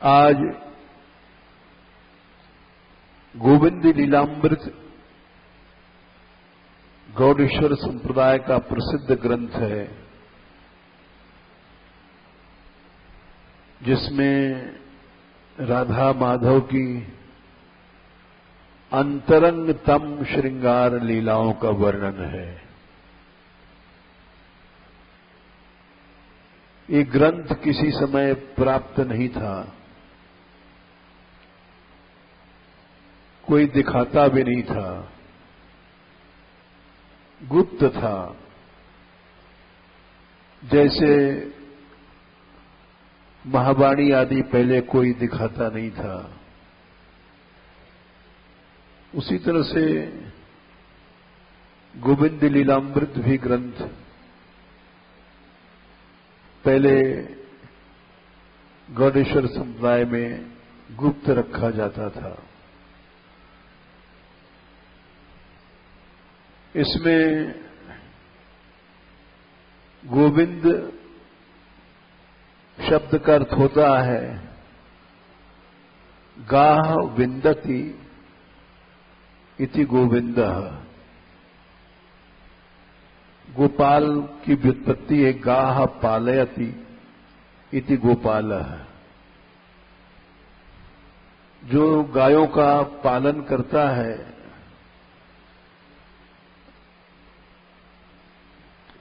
आज गोविंद लीलामृत गौड़ेश्वर संप्रदाय का प्रसिद्ध ग्रंथ है, जिसमें राधा माधव की अंतरंगतम श्रृंगार लीलाओं का वर्णन है। ये ग्रंथ किसी समय प्राप्त नहीं था, कोई दिखाता भी नहीं था, गुप्त था। जैसे महावाणी आदि पहले कोई दिखाता नहीं था, उसी तरह से गोविंद लीलामृत भी ग्रंथ पहले गौड़ेश्वर संप्रदाय में गुप्त रखा जाता था। इसमें गोविंद शब्द का अर्थ होता है गाह विंदति इति गोविंदः। गोपाल की व्युत्पत्ति है गाह पालयति इति गोपालः। जो गायों का पालन करता है,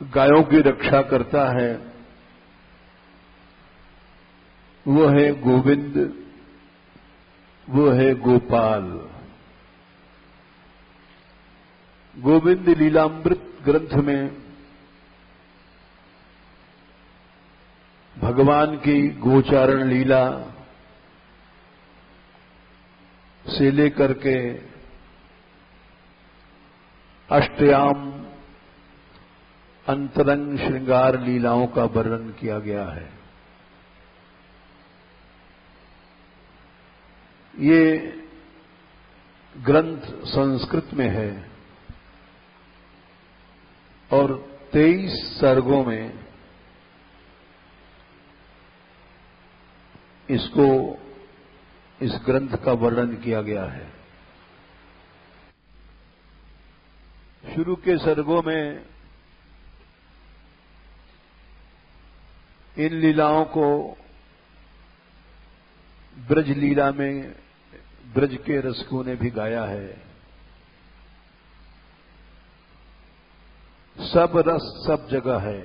गायों की रक्षा करता है, वो है गोविंद, वो है गोपाल। गोविंद लीलामृत ग्रंथ में भगवान की गोचारण लीला से लेकर के अष्टयाम अंतरंग श्रृंगार लीलाओं का वर्णन किया गया है। ये ग्रंथ संस्कृत में है और 23 सर्गों में इस ग्रंथ का वर्णन किया गया है। शुरू के सर्गों में इन लीलाओं को ब्रज लीला में ब्रज के रसिकों ने भी गाया है। सब रस सब जगह है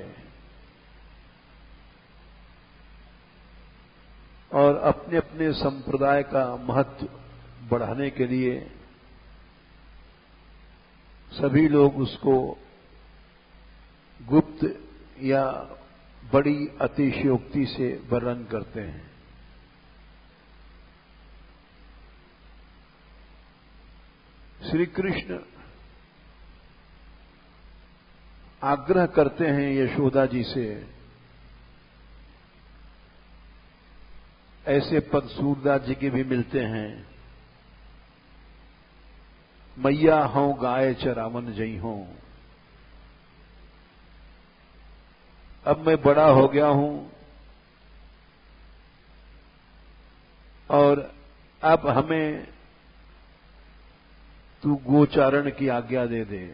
और अपने अपने संप्रदाय का महत्व बढ़ाने के लिए सभी लोग उसको गुप्त या बड़ी अतिशयोक्ति से वर्णन करते हैं। श्री कृष्ण आग्रह करते हैं यशोदा जी से, ऐसे पद सूरदास जी के भी मिलते हैं, मैया हों गाय चरावन जई हों। अब मैं बड़ा हो गया हूं और अब हमें तू गोचारण की आज्ञा दे दे।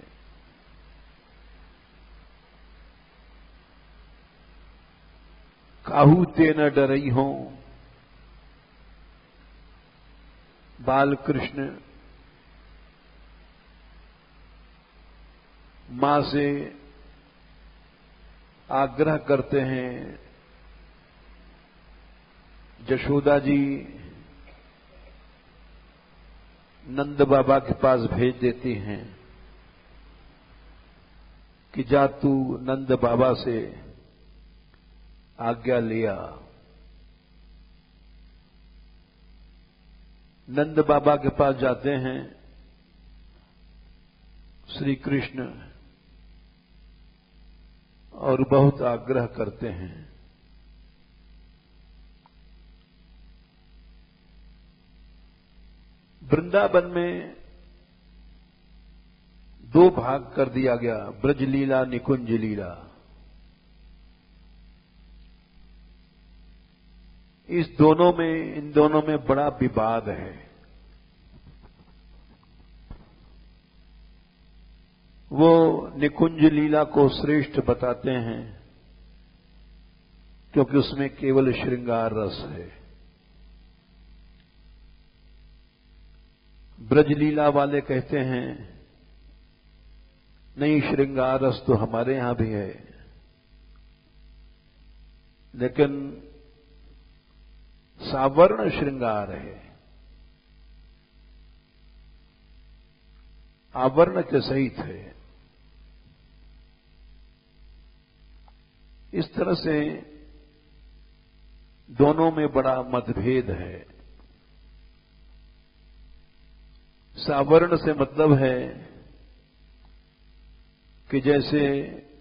काहू ते न डरई हों। बाल कृष्ण मां से आग्रह करते हैं, यशोदा जी नंद बाबा के पास भेज देती हैं कि जा तू नंद बाबा से आज्ञा लिया। नंद बाबा के पास जाते हैं श्री कृष्ण और बहुत आग्रह करते हैं। वृंदावन में 2 भाग कर दिया गया, ब्रज लीला निकुंज लीला। इन दोनों में बड़ा विवाद है। वो निकुंज लीला को श्रेष्ठ बताते हैं क्योंकि उसमें केवल श्रृंगार रस है। ब्रज लीला वाले कहते हैं नहीं, श्रृंगार रस तो हमारे यहां भी है, लेकिन सावर्ण श्रृंगार है, आवरण के सहित है। इस तरह से दोनों में बड़ा मतभेद है। सावर्ण से मतलब है कि जैसे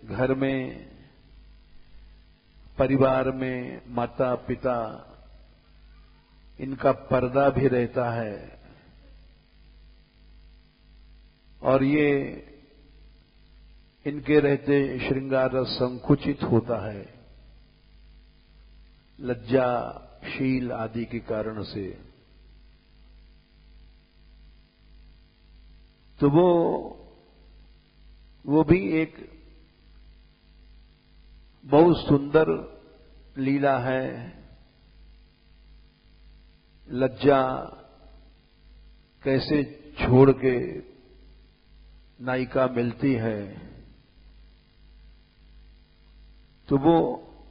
घर में, परिवार में माता पिता, इनका पर्दा भी रहता है और ये इनके रहते श्रृंगार रस संकुचित होता है लज्जाशील आदि के कारण से, तो वो भी एक बहुत सुंदर लीला है। लज्जा कैसे छोड़ के नायिका मिलती है, तो वो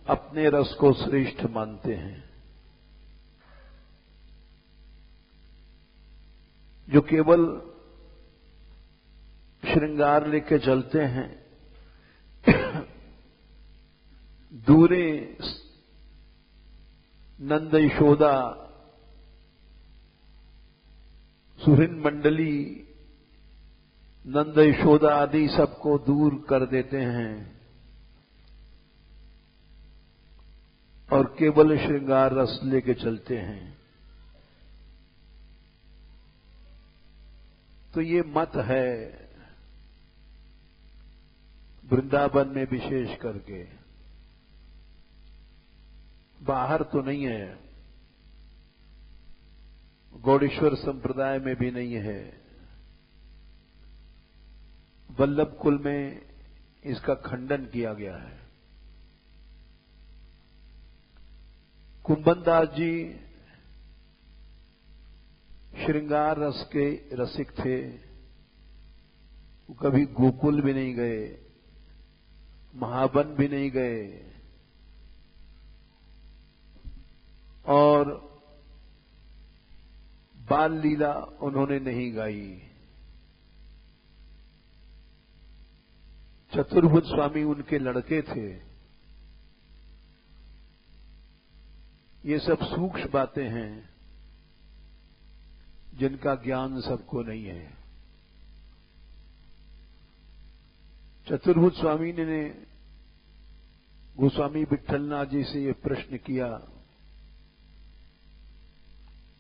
अपने रस को श्रेष्ठ मानते हैं। जो केवल श्रृंगार लेके चलते हैं, दूरे नंद यशोदा सुहृद मंडली, नंद यशोदा आदि सबको दूर कर देते हैं और केवल श्रृंगार रस लेके चलते हैं, तो ये मत है वृंदावन में विशेष करके, बाहर तो नहीं है, गौड़ेश्वर संप्रदाय में भी नहीं है, वल्लभ कुल में इसका खंडन किया गया है। कुंभनदास जी श्रृंगार रस के रसिक थे, वो कभी गोकुल भी नहीं गए, महावन भी नहीं गए और बाल लीला उन्होंने नहीं गाई। चतुर्भुज स्वामी उनके लड़के थे। ये सब सूक्ष्म बातें हैं जिनका ज्ञान सबको नहीं है। चतुर्भुज स्वामी ने गोस्वामी विट्ठलनाथ जी से ये प्रश्न किया।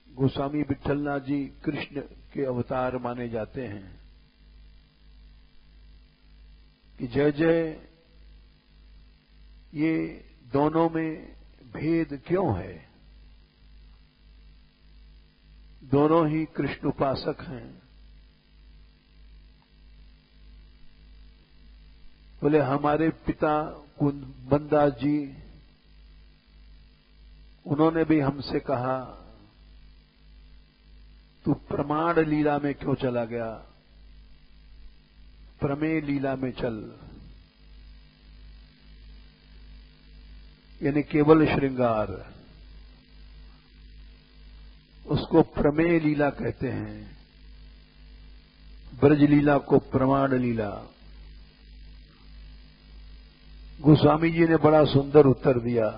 गोस्वामी विट्ठलनाथ जी कृष्ण के अवतार माने जाते हैं कि जय जय, ये दोनों में भेद क्यों है? दोनों ही कृष्ण उपासक हैं। बोले हमारे पिता कुंभनदास जी, उन्होंने भी हमसे कहा तू प्रमाण लीला में क्यों चला गया, प्रमेय लीला में चल, यानी केवल श्रृंगार, उसको प्रमेय लीला कहते हैं। ब्रज लीला को प्रमाण लीला। गोस्वामी जी ने बड़ा सुंदर उत्तर दिया,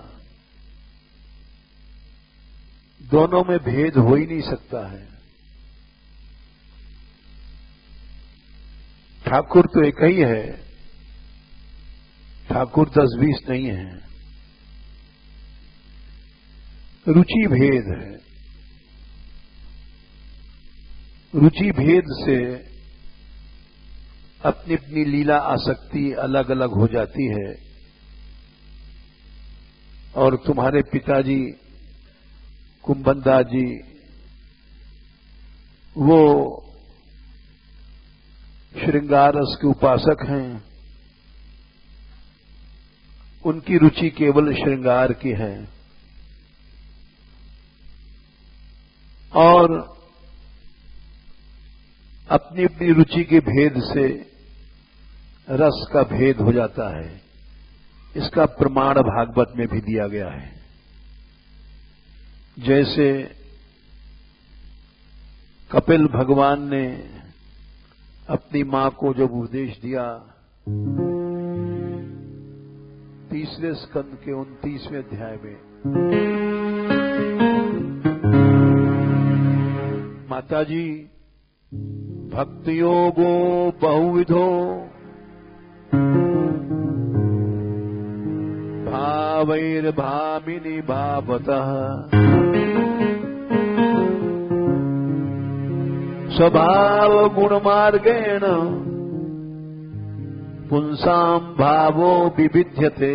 दोनों में भेद हो ही नहीं सकता है। ठाकुर तो एक ही है, ठाकुर 10-20 नहीं है। रुचि भेद है। रुचि भेद से अपनी अपनी लीला आसक्ति अलग अलग हो जाती है। और तुम्हारे पिताजी कुंभनदास जी वो श्रृंगार रस के उपासक हैं। उनकी रुचि केवल श्रृंगार की है और अपनी अपनी रुचि के भेद से रस का भेद हो जाता है। इसका प्रमाण भागवत में भी दिया गया है। जैसे कपिल भगवान ने अपनी मां को जब उपदेश दिया, 3 स्कंद के 29वें अध्याय में, माताजी भक्ति योगो बहुविधो भावैर्भामिनी भावतः स्वभाव गुण मार्गेण पुंसाम भावो विविध्यते।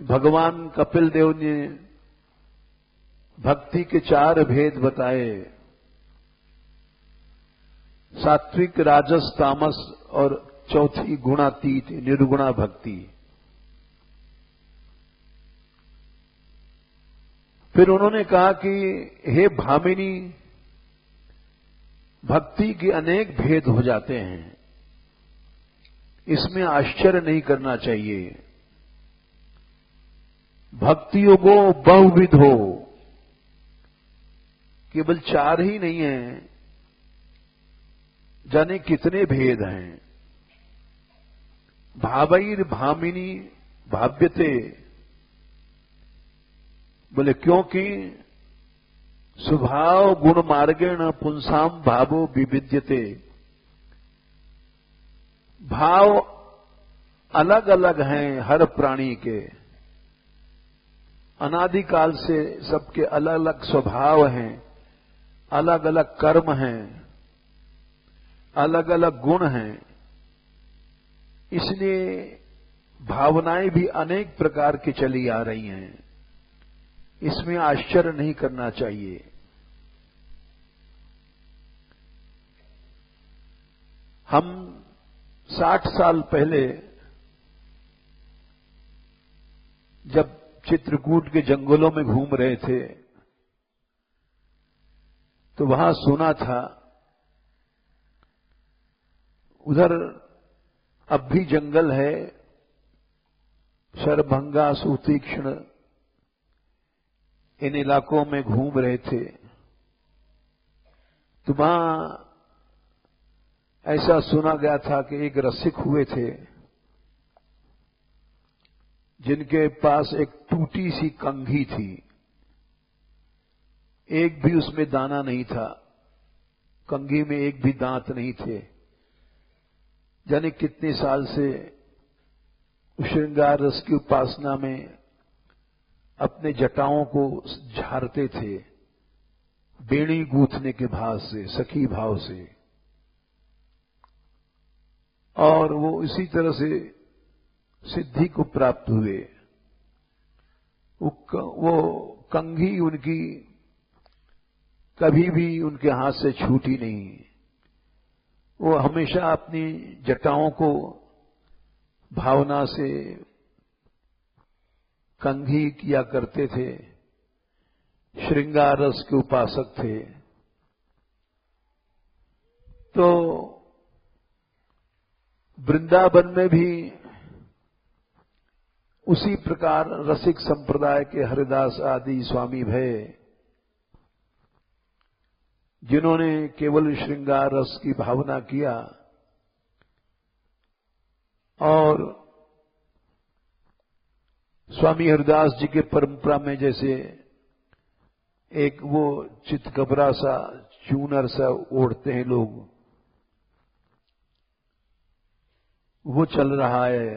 भगवान कपिल देव ने भक्ति के 4 भेद बताए, सात्विक, राजस, तामस और चौथी गुणातीत निर्गुणा भक्ति। फिर उन्होंने कहा कि हे भामिनी, भक्ति के अनेक भेद हो जाते हैं, इसमें आश्चर्य नहीं करना चाहिए। भक्ति योगो बहुविध हो, केवल 4 ही नहीं है, जाने कितने भेद हैं। भावैर भामिनी भाव्यते, बोले क्योंकि स्वभाव गुण मार्गेण पुंसाम भावो विविध्यते। भाव अलग अलग हैं हर प्राणी के, अनादिकाल से सबके अलग अलग स्वभाव हैं, अलग अलग कर्म हैं, अलग अलग गुण हैं। इसलिए भावनाएं भी अनेक प्रकार की चली आ रही हैं, इसमें आश्चर्य नहीं करना चाहिए। हम 60 साल पहले जब चित्रकूट के जंगलों में घूम रहे थे तो वहां सुना था, उधर अब भी जंगल है, शरभंगा, सुतीक्ष्ण, इन इलाकों में घूम रहे थे तो वहां ऐसा सुना गया था कि एक रसिक हुए थे जिनके पास एक टूटी सी कंघी थी, एक भी उसमें दाना नहीं था, कंघी में एक भी दांत नहीं थे। जाने कितने साल से श्रृंगार रस की उपासना में अपने जटाओं को झाड़ते थे, बेड़ी गूंथने के भाव से, सखी भाव से, और वो इसी तरह से सिद्धि को प्राप्त हुए। वो कंघी उनकी कभी भी उनके हाथ से छूटी नहीं। वो हमेशा अपनी जटाओं को भावना से कंघी किया करते थे, श्रृंगार रस के उपासक थे। तो वृंदावन में भी उसी प्रकार रसिक संप्रदाय के हरिदास आदि स्वामी भये, जिन्होंने केवल श्रृंगार रस की भावना किया और स्वामी हरिदास जी के परंपरा में जैसे एक वो चितकबरा सा, चूनर सा ओढ़ते हैं लोग, वो चल रहा है।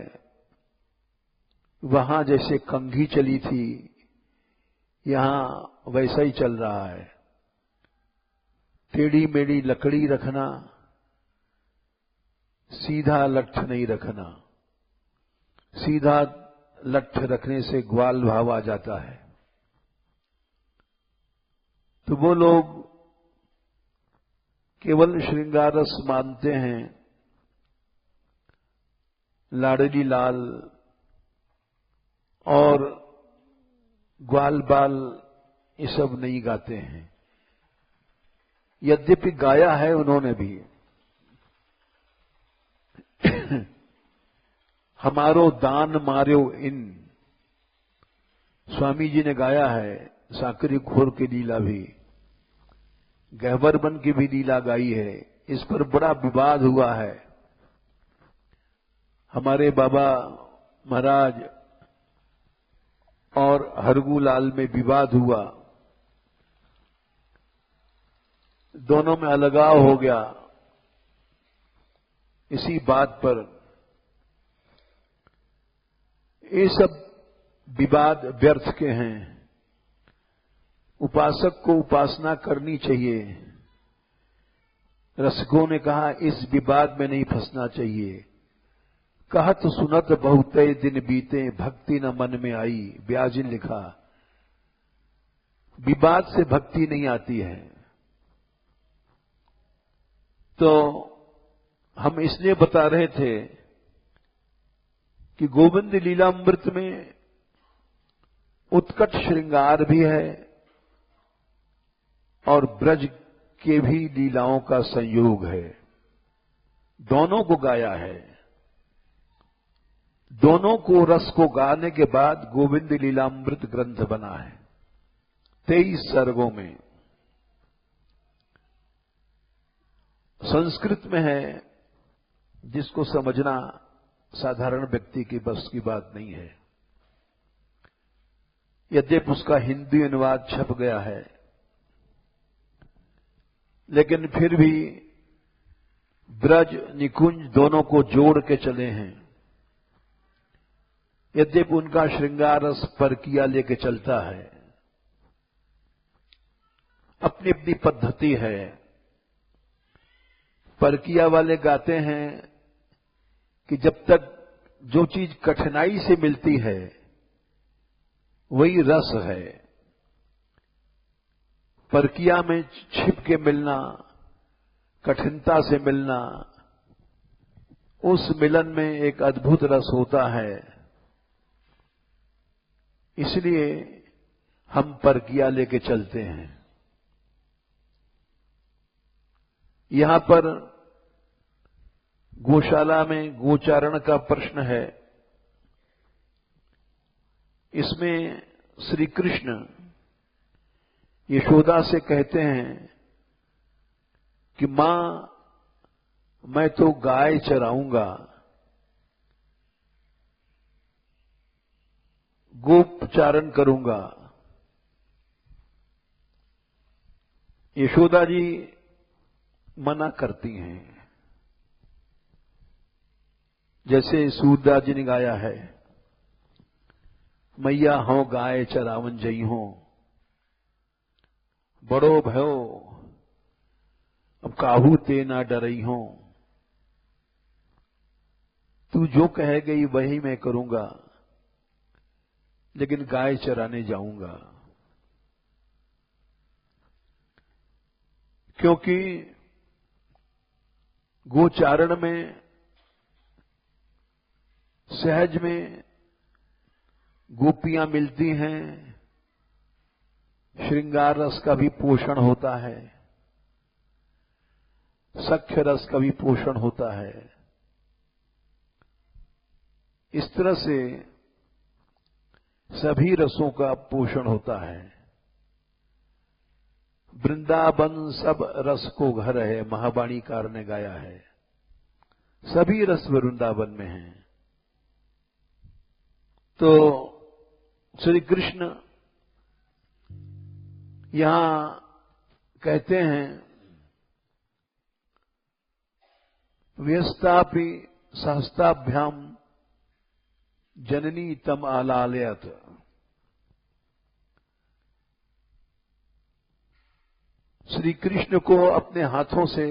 वहां जैसे कंघी चली थी, यहां वैसा ही चल रहा है। टेढ़ी मेढ़ी लकड़ी रखना, सीधा लठ नहीं रखना, सीधा लठ रखने से ग्वाल भाव आ जाता है। तो वो लोग केवल श्रृंगार रस मानते हैं, लाडली लाल और ग्वाल बाल ये सब नहीं गाते हैं। यद्यपि गाया है उन्होंने भी। हमारो दान मार्यो इन, स्वामी जी ने गाया है। साकरी खोर की लीला भी, गहवर बन की भी लीला गाई है। इस पर बड़ा विवाद हुआ है। हमारे बाबा महाराज और हरगूलाल में विवाद हुआ, दोनों में अलगाव हो गया इसी बात पर। ये सब विवाद व्यर्थ के हैं। उपासक को उपासना करनी चाहिए। रसिकों ने कहा इस विवाद में नहीं फंसना चाहिए। कहत सुनत बहुते दिन बीते, भक्ति न मन में आई। व्यास जी ने लिखा, विवाद से भक्ति नहीं आती है। तो हम इसलिए बता रहे थे कि गोविंद लीलामृत में उत्कट श्रृंगार भी है और ब्रज के भी लीलाओं का संयोग है। दोनों को गाया है। दोनों को रस को गाने के बाद गोविंद लीलामृत ग्रंथ बना है 23 सर्गों में। संस्कृत में है, जिसको समझना साधारण व्यक्ति की बस की बात नहीं है। यद्यपि उसका हिंदी अनुवाद छप गया है, लेकिन फिर भी ब्रज निकुंज दोनों को जोड़ के चले हैं। यद्यपि उनका श्रृंगार रस परकिया लेके चलता है, अपनी अपनी पद्धति है। परकिया वाले गाते हैं कि जब तक जो चीज कठिनाई से मिलती है वही रस है। परकिया में छिप के मिलना, कठिनता से मिलना, उस मिलन में एक अद्भुत रस होता है। इसलिए हम परकिया लेके चलते हैं। यहां पर गौशाला में गोचारण का प्रश्न है। इसमें श्री कृष्ण यशोदा से कहते हैं कि मां, मैं तो गाय चराऊंगा, गोपचारण करूंगा। यशोदा जी मना करती हैं। जैसे सूरदास जी ने गाया है, मैया हों गाय चरावन जई हों, बड़ो भयो अब काहू ते ना डरई हों। तू जो कहे गई वही मैं करूंगा, लेकिन गाय चराने जाऊंगा। क्योंकि गोचारण में सहज में गोपियां मिलती हैं, श्रृंगार रस का भी पोषण होता है, सख्य रस का भी पोषण होता है। इस तरह से सभी रसों का पोषण होता है। वृंदावन सब रस को घर है, महावाणीकार ने गाया है। सभी रस वृंदावन में हैं। तो श्री कृष्ण यहां कहते हैं, व्यस्तापि सहस्ताभ्याम जननी तम आलालयत। श्री कृष्ण को अपने हाथों से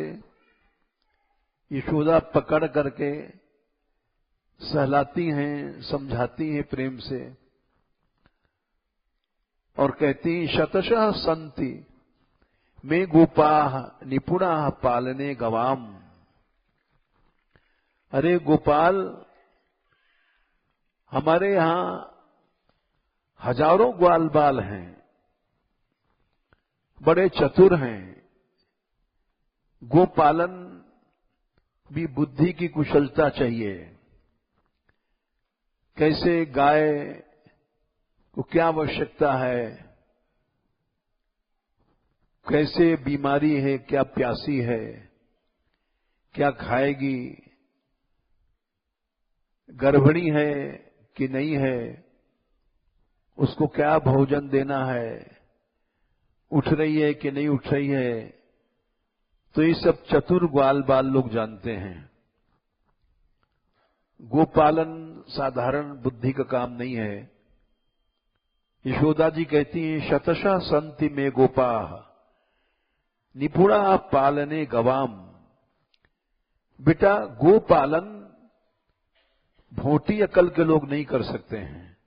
यशोदा पकड़ करके सहलाती हैं, समझाती हैं प्रेम से और कहती हैं शतशः संति में गोपाः निपुणाः पालने गवाम। अरे गोपाल, हमारे यहां हजारों ग्वाल बाल हैं, बड़े चतुर हैं। गोपालन भी बुद्धि की कुशलता चाहिए। कैसे गाय को क्या आवश्यकता है, कैसे बीमारी है, क्या प्यासी है, क्या खाएगी, गर्भिणी है कि नहीं है, उसको क्या भोजन देना है, उठ रही है कि नहीं उठ रही है, तो ये सब चतुर ग्वाल बाल लोग जानते हैं। गोपालन साधारण बुद्धि का काम नहीं है। यशोदा जी कहती हैं शतशः संति में गोपाः निपुणा पालने गवाम। बेटा, गोपालन भोटी अकल के लोग नहीं कर सकते हैं।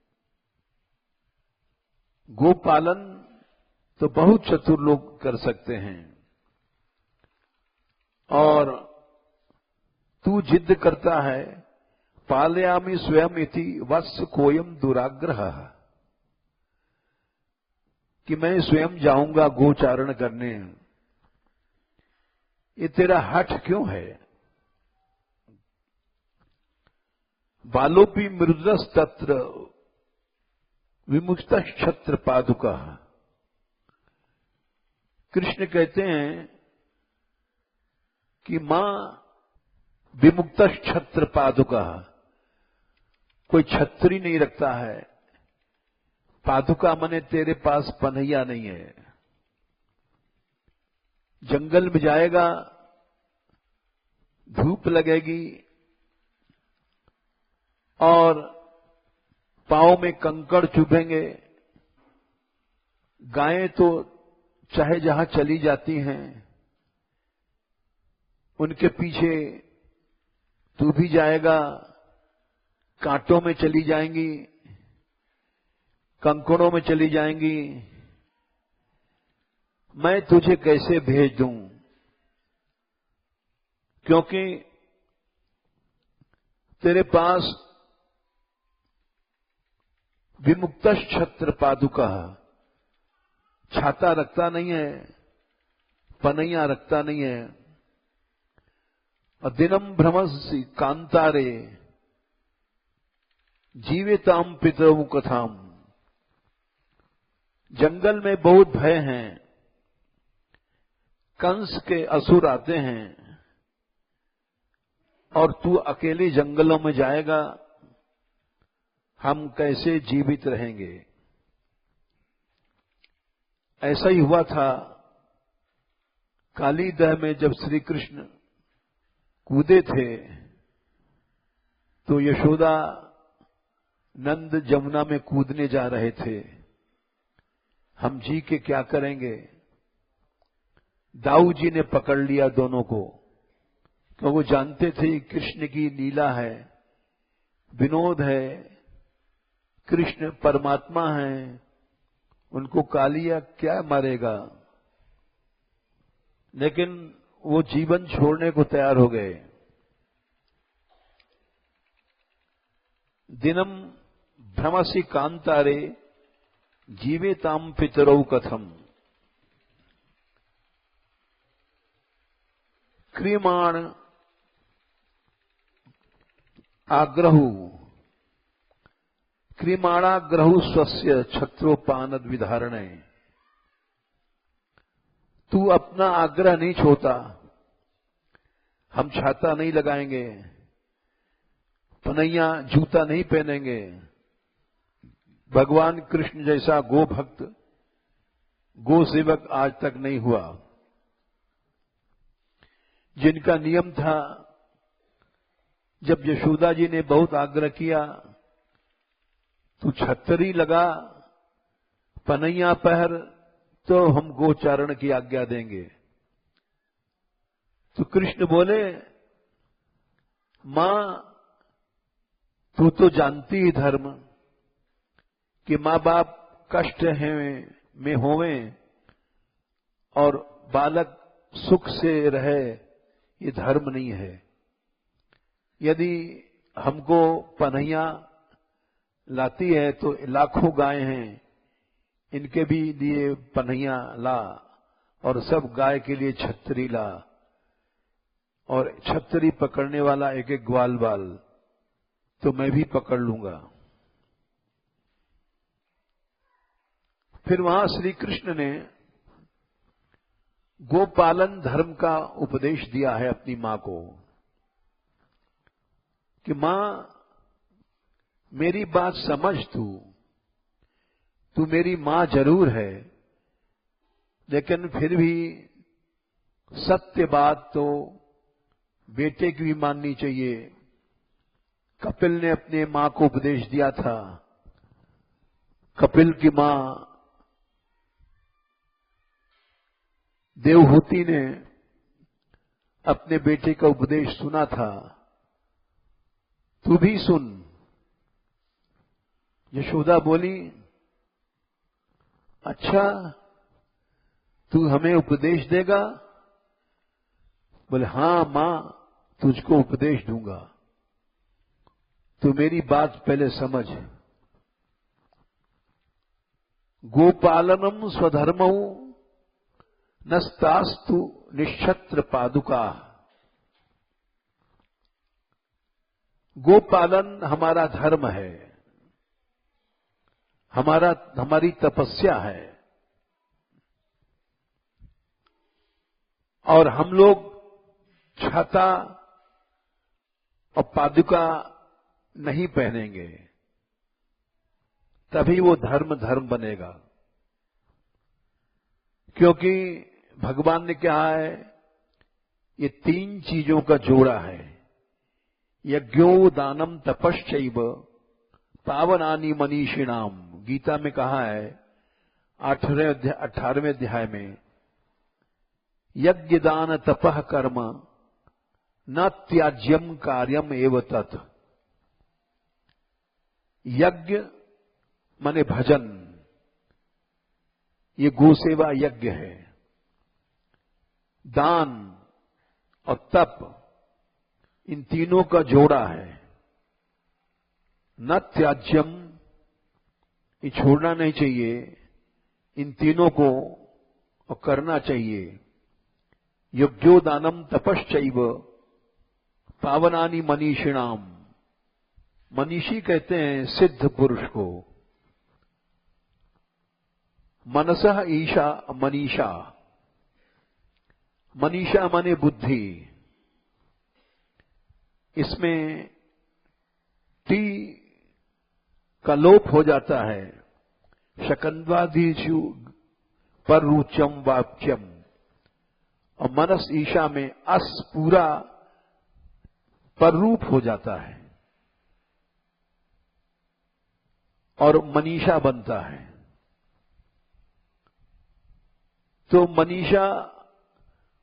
गोपालन तो बहुत चतुर लोग कर सकते हैं। और तू जिद करता है पालयामि स्वयं इति वत्स कोयम दुराग्रह, कि मैं स्वयं जाऊंगा गोचारण करने। ये तेरा हठ क्यों है? बालोपी मृदस्तत्र विमुक्त क्षत्र पादुका। कृष्ण कहते हैं कि मां विमुक्त क्षत्र पादुका, कोई छत्री नहीं रखता है। पादुका मने तेरे पास पनैया नहीं है। जंगल में जाएगा, धूप लगेगी और पांव में कंकड़ चुभेंगे। गायें तो चाहे जहां चली जाती हैं, उनके पीछे तू भी जाएगा, कांटों में चली जाएंगी, कंकड़ों में चली जाएंगी। मैं तुझे कैसे भेज दूं? क्योंकि तेरे पास विमुक्त छत्र पादुका, छाता रखता नहीं है, पनैया रखता नहीं है। और दिनम भ्रमसि कांतारे जीविताम पितरौ कथाम। जंगल में बहुत भय हैं, कंस के असुर आते हैं और तू अकेले जंगलों में जाएगा, हम कैसे जीवित रहेंगे? ऐसा ही हुआ था काली दह में, जब श्री कृष्ण कूदे थे तो यशोदा नंद जमुना में कूदने जा रहे थे। हम जी के क्या करेंगे? दाऊ जी ने पकड़ लिया दोनों को, तो वो जानते थे कृष्ण की लीला है, विनोद है, कृष्ण परमात्मा है, उनको कालिया क्या मारेगा। लेकिन वो जीवन छोड़ने को तैयार हो गए। दिनम भ्रमसि कांतारे जीवेताम पितरौ कथम। क्रियमाण आग्रहु क्रियमाणाग्रहु स्वस्य छत्रोपानद विधारणे। तू अपना आग्रह नहीं छोड़ता। हम छाता नहीं लगाएंगे, पनैया जूता नहीं पहनेंगे। भगवान कृष्ण जैसा गो भक्त, गो सेवक आज तक नहीं हुआ। जिनका नियम था, जब यशोदा जी ने बहुत आग्रह किया, तू छतरी लगा, पनैया पहर, तो हम गोचारण की आज्ञा देंगे। तो कृष्ण बोले, मां तू तो जानती ही धर्म कि माँ बाप कष्ट में होवें और बालक सुख से रहे, ये धर्म नहीं है। यदि हमको पनैया लाती है तो लाखों गाय हैं, इनके भी लिए पनैया ला, और सब गाय के लिए छतरी ला, और छतरी पकड़ने वाला एक एक ग्वाल बाल तो मैं भी पकड़ लूंगा। फिर वहां श्री कृष्ण ने गोपालन धर्म का उपदेश दिया है अपनी मां को कि मां मेरी बात समझ, तू मेरी मां जरूर है, लेकिन फिर भी सत्य बात तो बेटे की भी माननी चाहिए। कपिल ने अपने मां को उपदेश दिया था। कपिल की मां देवहूति ने अपने बेटे का उपदेश सुना था, तू भी सुन। यशोदा बोली, अच्छा तू हमें उपदेश देगा? बोले, हां मां, तुझको उपदेश दूंगा, तू मेरी बात पहले समझ। गोपालनम स्वधर्मौ नस्तास्तु निक्षत्र पादुका। गोपालन हमारा धर्म है, हमारी तपस्या है, और हम लोग छाता और पादुका नहीं पहनेंगे, तभी वो धर्म बनेगा। क्योंकि भगवान ने कहा है, ये 3 चीजों का जोड़ा है। यज्ञो दानम तपश्चैव पावनानि मनीषिणाम। गीता में कहा है 18वें अध्याय में, यज्ञ दान तपः कर्म न त्याज्यम कार्यम एव तत्। यज्ञ माने भजन, ये गोसेवा यज्ञ है। दान और तप, इन तीनों का जोड़ा है। न त्याज्यम, ये छोड़ना नहीं चाहिए, इन तीनों को और करना चाहिए। यज्ञो दानम तपश्चैव पावनानि मनीषिणाम। मनीषी कहते हैं सिद्ध पुरुष को। मनसः ईशा मनीषा। मनीषा माने बुद्धि। इसमें टी का लोप हो जाता है। शकंद्वादीषु पररुचम वाच्यम, और मनस ईशा में अस पूरा पररूप हो जाता है और मनीषा बनता है। तो मनीषा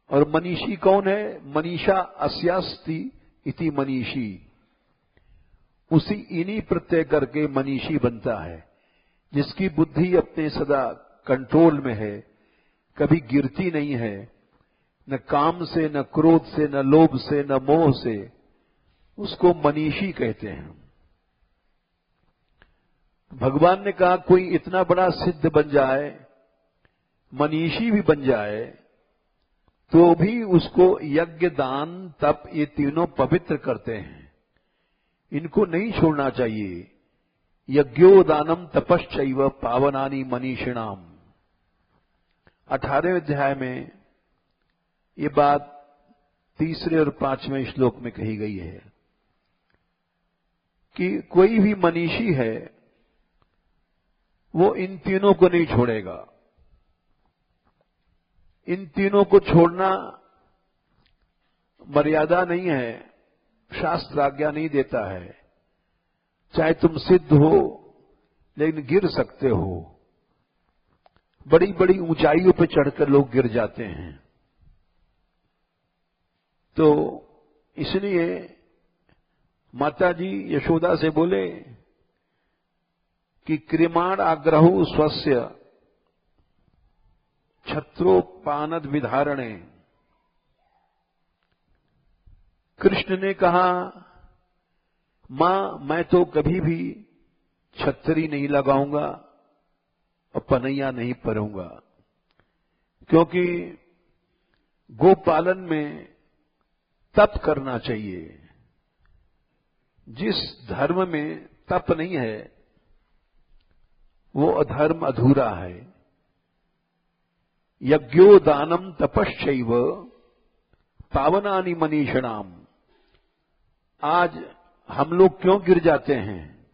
और मनीषी कौन है? मनीषा अस्यास्ति इति मनीषी। उसी इन्हीं प्रत्यय करके मनीषी बनता है, जिसकी बुद्धि अपने सदा कंट्रोल में है, कभी गिरती नहीं है, न काम से, न क्रोध से, न लोभ से, न मोह से। उसको मनीषी कहते हैं। भगवान ने कहा कोई इतना बड़ा सिद्ध बन जाए, मनीषी भी बन जाए, तो भी उसको यज्ञ दान तप ये तीनों पवित्र करते हैं। इनको नहीं छोड़ना चाहिए। यज्ञो दानम तपश्चैव पावनानि मनीषिणाम। 18वें अध्याय में ये बात 3 और 5वें श्लोक में कही गई है कि कोई भी मनीषी है वो इन तीनों को नहीं छोड़ेगा। इन तीनों को छोड़ना मर्यादा नहीं है, शास्त्र आज्ञा नहीं देता है। चाहे तुम सिद्ध हो, लेकिन गिर सकते हो। बड़ी बड़ी ऊंचाइयों पर चढ़कर लोग गिर जाते हैं। तो इसलिए माता जी यशोदा से बोले कि क्रिमाण आग्रहु स्वस्य छत्रोपानद विधारणे। कृष्ण ने कहा, मां मैं तो कभी भी छतरी नहीं लगाऊंगा और पनैया नहीं परूंगा, क्योंकि गोपालन में तप करना चाहिए। जिस धर्म में तप नहीं है वो अधर्म अधूरा है। यज्ञो दानम तपश्चैव पावनानि मनीषिणाम। आज हम लोग क्यों गिर जाते हैं?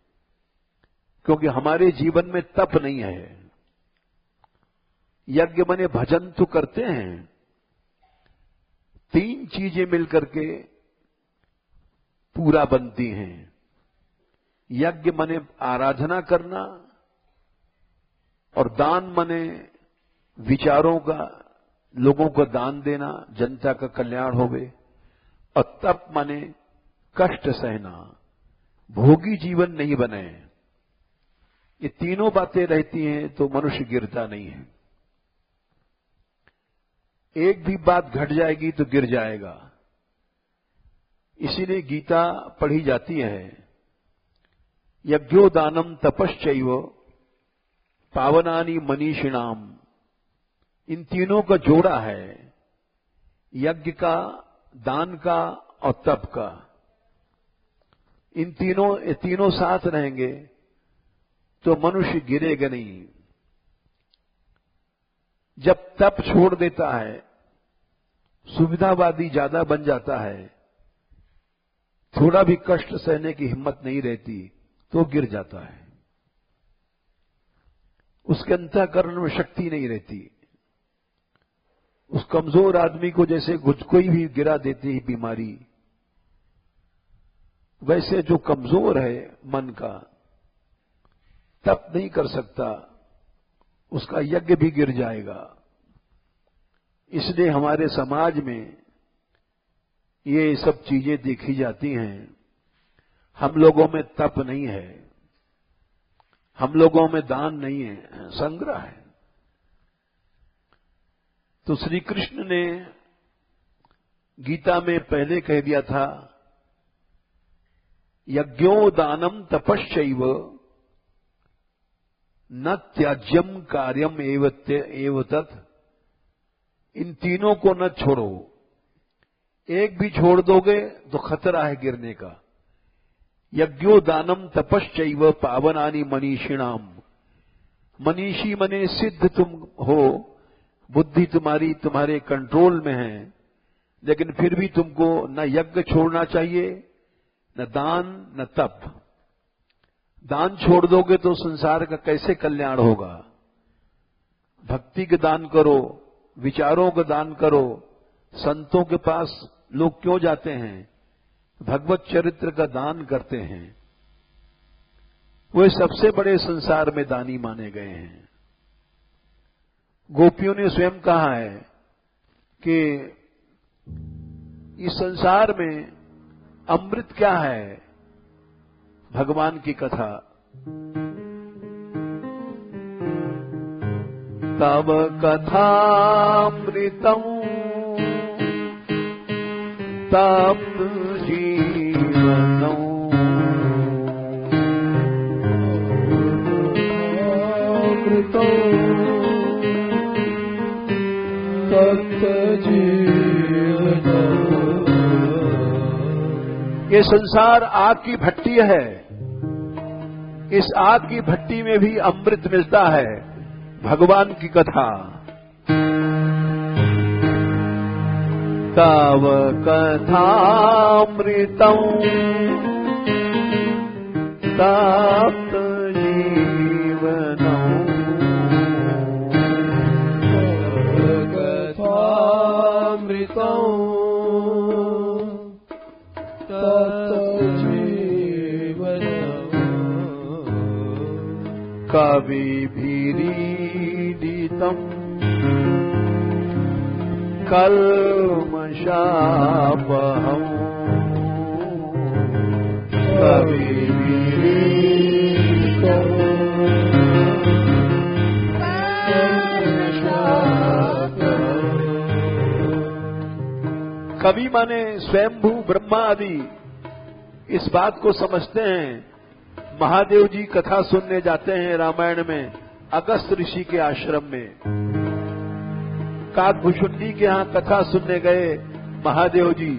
क्योंकि हमारे जीवन में तप नहीं है। यज्ञ मने भजन तो करते हैं, तीन चीजें मिलकर के पूरा बनती हैं। यज्ञ मने आराधना करना, और दान मने विचारों का, लोगों को दान देना, जनता का कल्याण होवे। और तप मने कष्ट सहना, भोगी जीवन नहीं बने। ये तीनों बातें रहती हैं तो मनुष्य गिरता नहीं है। एक भी बात घट जाएगी तो गिर जाएगा। इसीलिए गीता पढ़ी जाती है। यज्ञो दानम तपश्चैव पावनानि मनीषिणाम। इन तीनों का जोड़ा है, यज्ञ का, दान का और तप का। इन तीनों साथ रहेंगे तो मनुष्य गिरेगा नहीं। जब तप छोड़ देता है, सुविधावादी ज्यादा बन जाता है, थोड़ा भी कष्ट सहने की हिम्मत नहीं रहती तो गिर जाता है। उसके अंतःकरण में शक्ति नहीं रहती। उस कमजोर आदमी को जैसे कोई भी गिरा देती है बीमारी, वैसे जो कमजोर है मन का, तप नहीं कर सकता, उसका यज्ञ भी गिर जाएगा। इसलिए हमारे समाज में ये सब चीजें देखी जाती हैं। हम लोगों में तप नहीं है, हम लोगों में दान नहीं है, संग्रह है। तो श्री कृष्ण ने गीता में पहले कह दिया था, यज्ञो दानम तपश्चैव न त्याज्यम कार्यम एव तत्। इन तीनों को न छोड़ो। एक भी छोड़ दोगे तो खतरा है गिरने का। यज्ञो दानम तपश्चैव पावनानि मनीषिणाम। मनीषी मने सिद्ध तुम हो, बुद्धि तुम्हारी तुम्हारे कंट्रोल में है, लेकिन फिर भी तुमको न यज्ञ छोड़ना चाहिए, न दान, न तप। दान छोड़ दोगे तो संसार का कैसे कल्याण होगा? भक्ति का दान करो, विचारों का दान करो। संतों के पास लोग क्यों जाते हैं? भगवत चरित्र का दान करते हैं। वे सबसे बड़े संसार में दानी माने गए हैं। गोपियों ने स्वयं कहा है कि इस संसार में अमृत क्या है? भगवान की कथा। तव कथामृतम् तप्त जीवनम् ये संसार आग की भट्टी है। इस आग की भट्टी में भी अमृत मिलता है, भगवान की कथा। तव कथामृतम् तप्त जीवनम् कथामृतम् कविभिरीडितम् कल्मषापहम् कवि माने स्वयंभू ब्रह्मा आदि इस बात को समझते हैं। महादेव जी कथा सुनने जाते हैं रामायण में अगस्त ऋषि के आश्रम में। काकभूषुंडी के यहां कथा सुनने गए महादेव जी।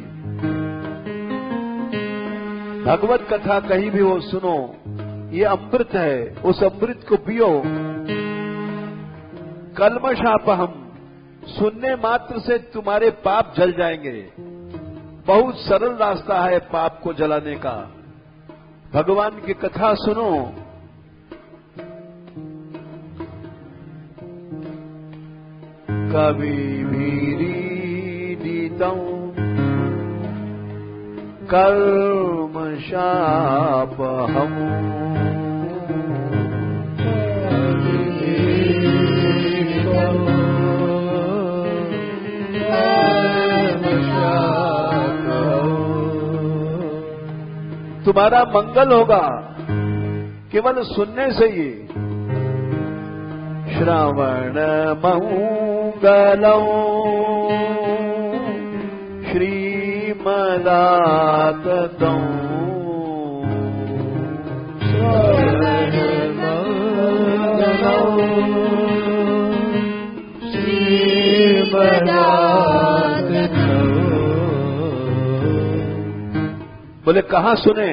भगवत कथा कहीं भी हो सुनो, ये अमृत है, उस अमृत को पियो। कल्मषापहम, सुनने मात्र से तुम्हारे पाप जल जाएंगे। बहुत सरल रास्ता है पाप को जलाने का। भगवान की कथा सुनो। कवि भीरीडितं कर्मशापहम् तुम्हारा मंगल होगा केवल सुनने से ही। श्रवण मंगलम् श्रीमदाततम् श्रवण मंगलम् श्रीमदाततम्। बोले कहां सुने?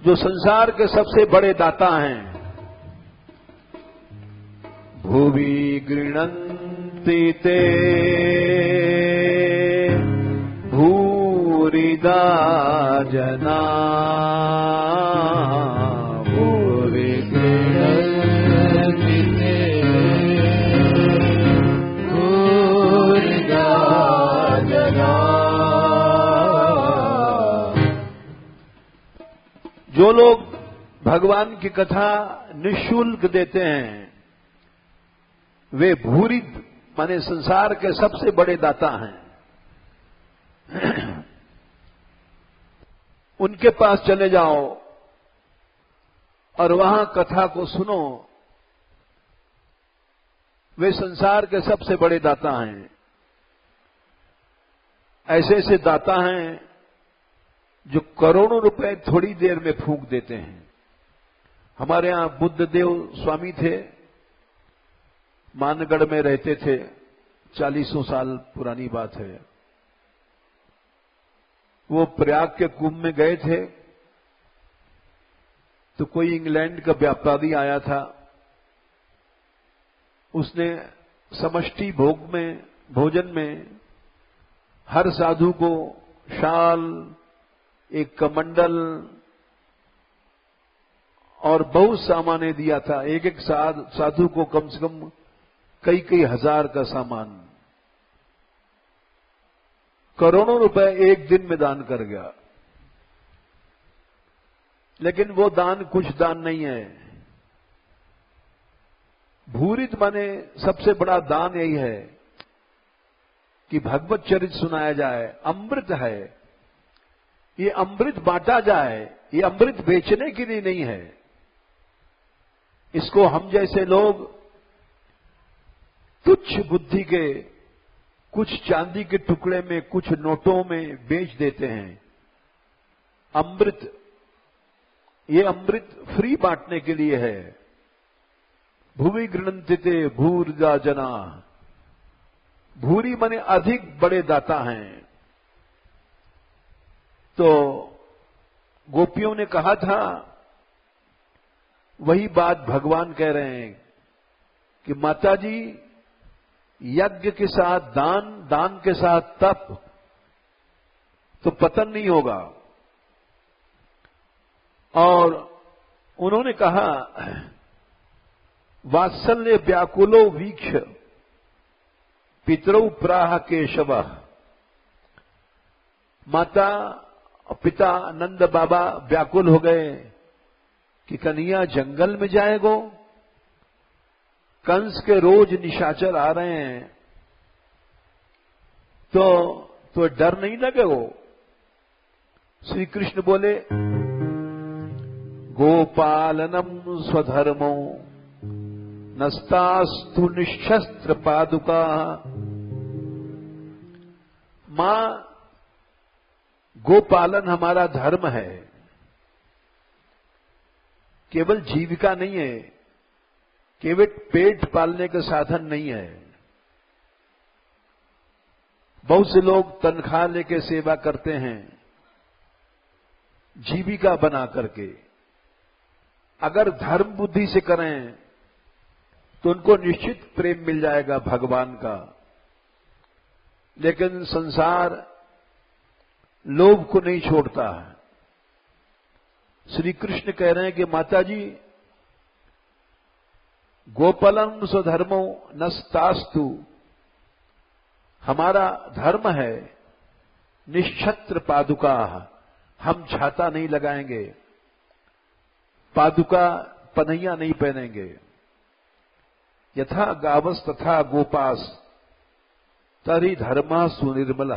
जो संसार के सबसे बड़े दाता हैं। भुवि गृह्णन्ति ते भूरिदा जना। भुवि गृह्णन्ति ते भूरिदा जना। जो लोग भगवान की कथा निःशुल्क देते हैं वे भूरिद माने संसार के सबसे बड़े दाता हैं। उनके पास चले जाओ और वहां कथा को सुनो। वे संसार के सबसे बड़े दाता हैं। ऐसे ऐसे दाता हैं जो करोड़ों रुपए थोड़ी देर में फूंक देते हैं। हमारे यहां बुद्ध देव स्वामी थे, मानगढ़ में रहते थे, 40 साल पुरानी बात है। वो प्रयाग के कुंभ में गए थे तो कोई इंग्लैंड का व्यापारी आया था। उसने समष्टि भोजन में हर साधु को शाल, एक कमंडल और बहुत सामान दिया था। एक एक साधु को कम से कम कई कई हजार का सामान। करोड़ों रुपए एक दिन में दान कर गया। लेकिन वो दान कुछ दान नहीं है। भूरित माने सबसे बड़ा दान यही है कि भगवत चरित्र सुनाया जाए। अमृत है, ये अमृत बांटा जाए। ये अमृत बेचने के लिए नहीं है। इसको हम जैसे लोग तुच्छ बुद्धि के कुछ चांदी के टुकड़े में, कुछ नोटों में बेच देते हैं। अमृत, ये अमृत फ्री बांटने के लिए है। भुवि गृह्णन्ति ते भूरिदा जना। भूरी माने अधिक बड़े दाता हैं। तो गोपियों ने कहा था, वही बात भगवान कह रहे हैं कि माता जी यज्ञ के साथ दान, दान के साथ तप, तो पतन नहीं होगा। और उन्होंने कहा वात्सल्य व्याकुलो वीक्ष पितरौ प्राह केशव। माता और पिता नंद बाबा व्याकुल हो गए कि कन्हैया जंगल में जाएगो। कंस के रोज निशाचर आ रहे हैं तो डर नहीं लगेगो। श्री कृष्ण बोले, गोपालनम स्वधर्मो नस्तास्तु निशस्त्र पादुका। मां, गोपालन हमारा धर्म है, केवल जीविका नहीं है, केवल पेट पालने का साधन नहीं है। बहुत से लोग तनख्वाह लेके सेवा करते हैं, जीविका बना करके। अगर धर्म बुद्धि से करें तो उनको निश्चित प्रेम मिल जाएगा भगवान का। लेकिन संसार लोभ को नहीं छोड़ता है। श्री कृष्ण कह रहे हैं कि माताजी, गोपालन स्वधर्मो नस्तास्तु, हमारा धर्म है निश्छत्र पादुका, हम छाता नहीं लगाएंगे, पादुका पनैया नहीं पहनेंगे। यथा गावस तथा गोपास तरी धर्म सुनिर्मल।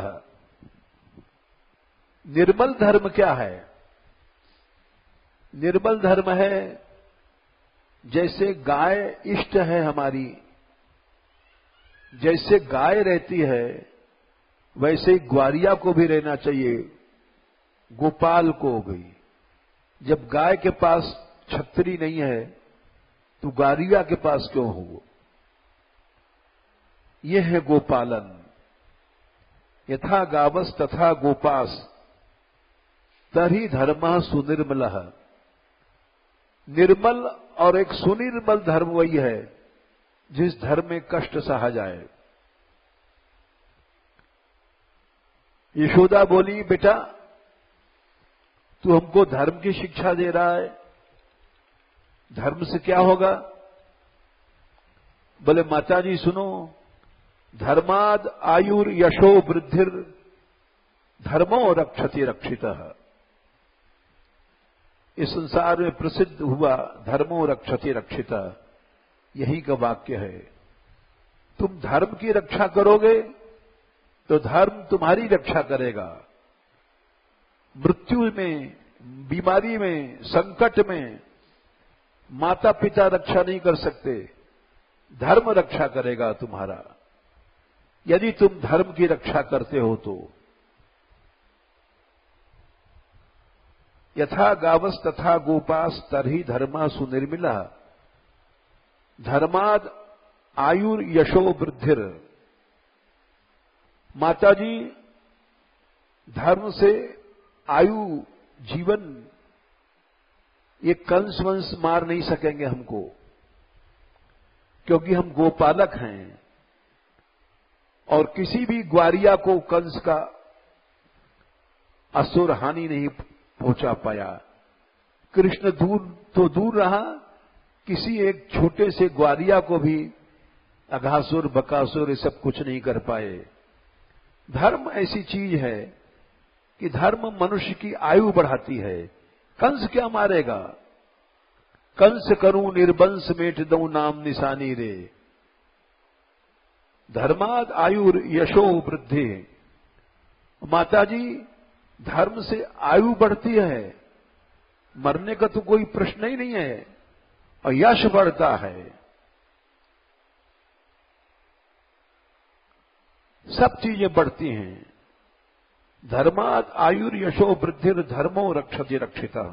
निर्मल धर्म क्या है? निर्मल धर्म है, जैसे गाय इष्ट है हमारी, जैसे गाय रहती है वैसे ही ग्वारिया को भी रहना चाहिए, गोपाल को भी। जब गाय के पास छतरी नहीं है तो ग्वारिया के पास क्यों हो? यह है गोपालन। यथा गावस तथा गोपास तरी धर्म सुनिर्मल। निर्मल और एक सुनिर्मल धर्म वही है जिस धर्म में कष्ट सहा जाए। यशोदा बोली, बेटा तू हमको धर्म की शिक्षा दे रहा है, धर्म से क्या होगा? बोले, माताजी सुनो, धर्माद आयुर यशो वृद्धिर धर्मो रक्षति रक्षितः। इस संसार में प्रसिद्ध हुआ धर्मो रक्षति रक्षितः, यही का वाक्य है। तुम धर्म की रक्षा करोगे तो धर्म तुम्हारी रक्षा करेगा। मृत्यु में, बीमारी में, संकट में माता पिता रक्षा नहीं कर सकते, धर्म रक्षा करेगा तुम्हारा, यदि तुम धर्म की रक्षा करते हो तो। यथा गावस तथा गोपास तरही धर्मा सुनिर्मिला धर्माद आयुर यशो वृद्धिर। माताजी, धर्म से आयु, जीवन, ये कंस वंश मार नहीं सकेंगे हमको, क्योंकि हम गोपालक हैं। और किसी भी ग्वारिया को कंस का असुर हानि नहीं पहुंचा पाया। कृष्ण दूर तो दूर रहा, किसी एक छोटे से ग्वारिया को भी अघासुर, बकासुर ये सब कुछ नहीं कर पाए। धर्म ऐसी चीज है कि धर्म मनुष्य की आयु बढ़ाती है। कंस क्या मारेगा? कंस करूं निर्वंश मेट दऊं नाम निशानी रे। धर्माद आयुर यशो वृद्धि। माताजी, धर्म से आयु बढ़ती है, मरने का तो कोई प्रश्न ही नहीं है, और यश बढ़ता है। सब चीजें बढ़ती हैं। धर्माद आयुर यशो वृद्धिर धर्मो रक्षति रक्षिता।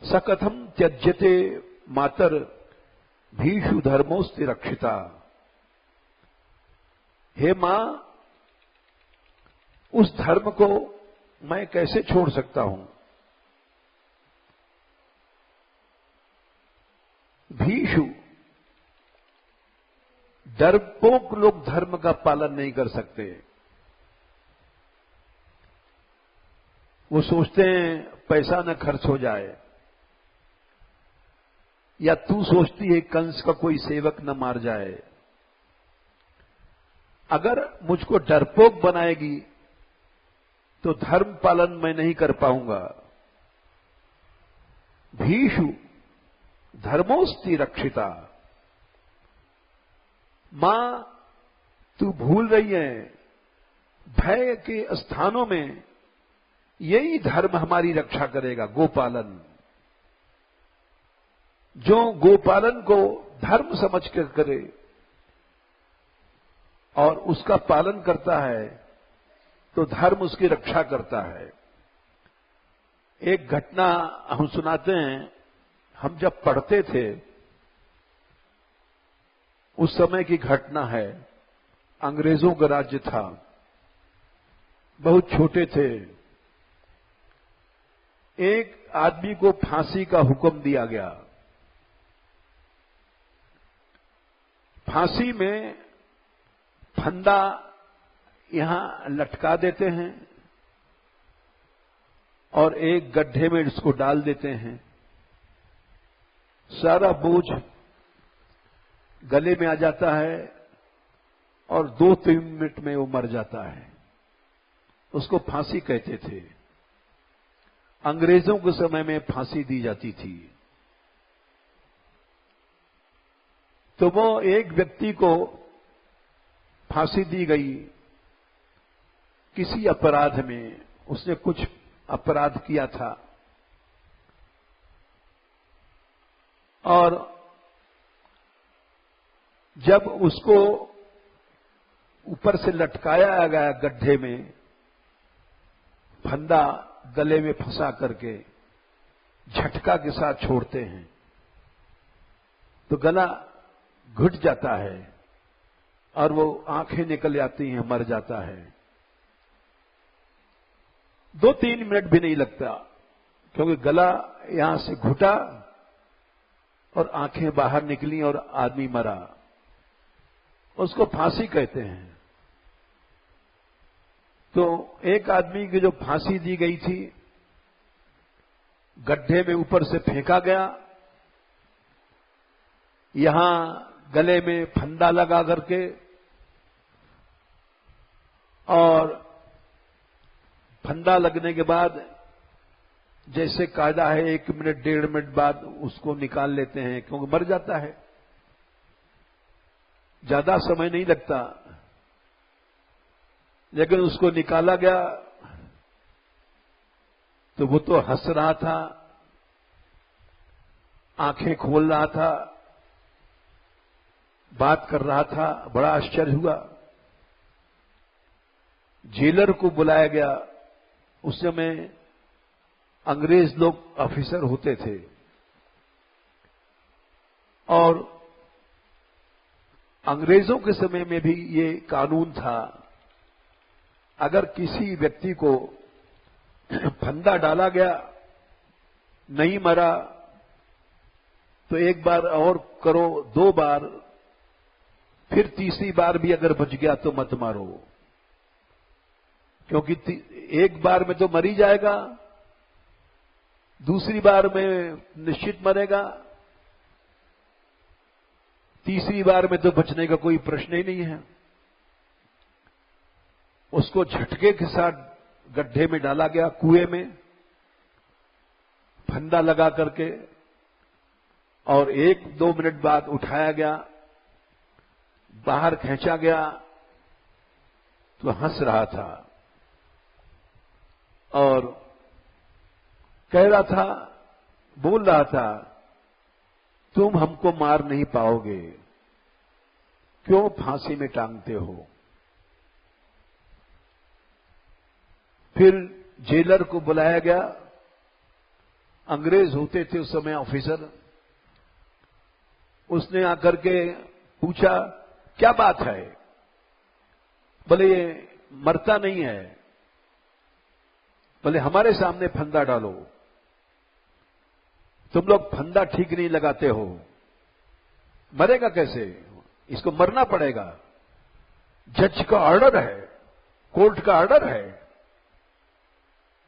सकथम त्यज्यते मातर भीषु धर्मोस्ति रक्षिता। हे मां, उस धर्म को मैं कैसे छोड़ सकता हूं? भीषु, डरपोक लोग धर्म का पालन नहीं कर सकते। वो सोचते हैं पैसा न खर्च हो जाए, या तू सोचती है कंस का कोई सेवक न मार जाए। अगर मुझको डरपोक बनाएगी तो धर्म पालन मैं नहीं कर पाऊंगा। भीषु धर्मोस्ति रक्षिता। मां, तू भूल रही है, भय के स्थानों में यही धर्म हमारी रक्षा करेगा, गोपालन। जो गोपालन को धर्म समझ कर करे और उसका पालन करता है तो धर्म उसकी रक्षा करता है। एक घटना हम सुनाते हैं, हम जब पढ़ते थे उस समय की घटना है। अंग्रेजों का राज्य था, बहुत छोटे थे। एक आदमी को फांसी का हुक्म दिया गया। फांसी में फंदा यहां लटका देते हैं और एक गड्ढे में इसको डाल देते हैं। सारा बोझ गले में आ जाता है और 2-3 मिनट में वो मर जाता है। उसको फांसी कहते थे। अंग्रेजों के समय में फांसी दी जाती थी। तो वो एक व्यक्ति को फांसी दी गई किसी अपराध में। उसने कुछ अपराध किया था और जब उसको ऊपर से लटकाया गया गड्ढे में, फंदा गले में फंसा करके झटका के साथ छोड़ते हैं तो गला घुट जाता है और वो आंखें निकल आती हैं, मर जाता है। 2-3 मिनट भी नहीं लगता क्योंकि गला यहां से घुटा और आंखें बाहर निकली और आदमी मरा। उसको फांसी कहते हैं। तो एक आदमी की जो फांसी दी गई थी, गड्ढे में ऊपर से फेंका गया। यहां गले में फंदा लगा करके और फंदा लगने के बाद जैसे कायदा है 1 मिनट 1.5 मिनट बाद उसको निकाल लेते हैं क्योंकि मर जाता है। ज्यादा समय नहीं लगता, लेकिन उसको निकाला गया तो वो तो हंस रहा था, आंखें खोल रहा था, बात कर रहा था। बड़ा आश्चर्य हुआ। जेलर को बुलाया गया। उस समय अंग्रेज लोग ऑफिसर होते थे और अंग्रेजों के समय में भी ये कानून था, अगर किसी व्यक्ति को फंदा डाला गया, नहीं मरा तो 1 बार और करो, 2 बार, फिर तीसरी बार भी अगर बच गया तो मत मारो, क्योंकि 1 बार में तो मर ही जाएगा, दूसरी बार में निश्चित मरेगा, तीसरी बार में तो बचने का कोई प्रश्न ही नहीं है। उसको झटके के साथ गड्ढे में डाला गया, कुएं में फंदा लगा करके, और 1-2 मिनट बाद उठाया गया, बाहर खींचा गया तो हंस रहा था और कह रहा था, बोल रहा था, तुम हमको मार नहीं पाओगे, क्यों फांसी में टांगते हो। फिर जेलर को बुलाया गया। अंग्रेज होते थे उस समय ऑफिसर। उसने आकर के पूछा, क्या बात है। बोले ये मरता नहीं है। बोले हमारे सामने फंदा डालो। तुम लोग फंदा ठीक नहीं लगाते हो, मरेगा कैसे, इसको मरना पड़ेगा, जज का ऑर्डर है, कोर्ट का ऑर्डर है,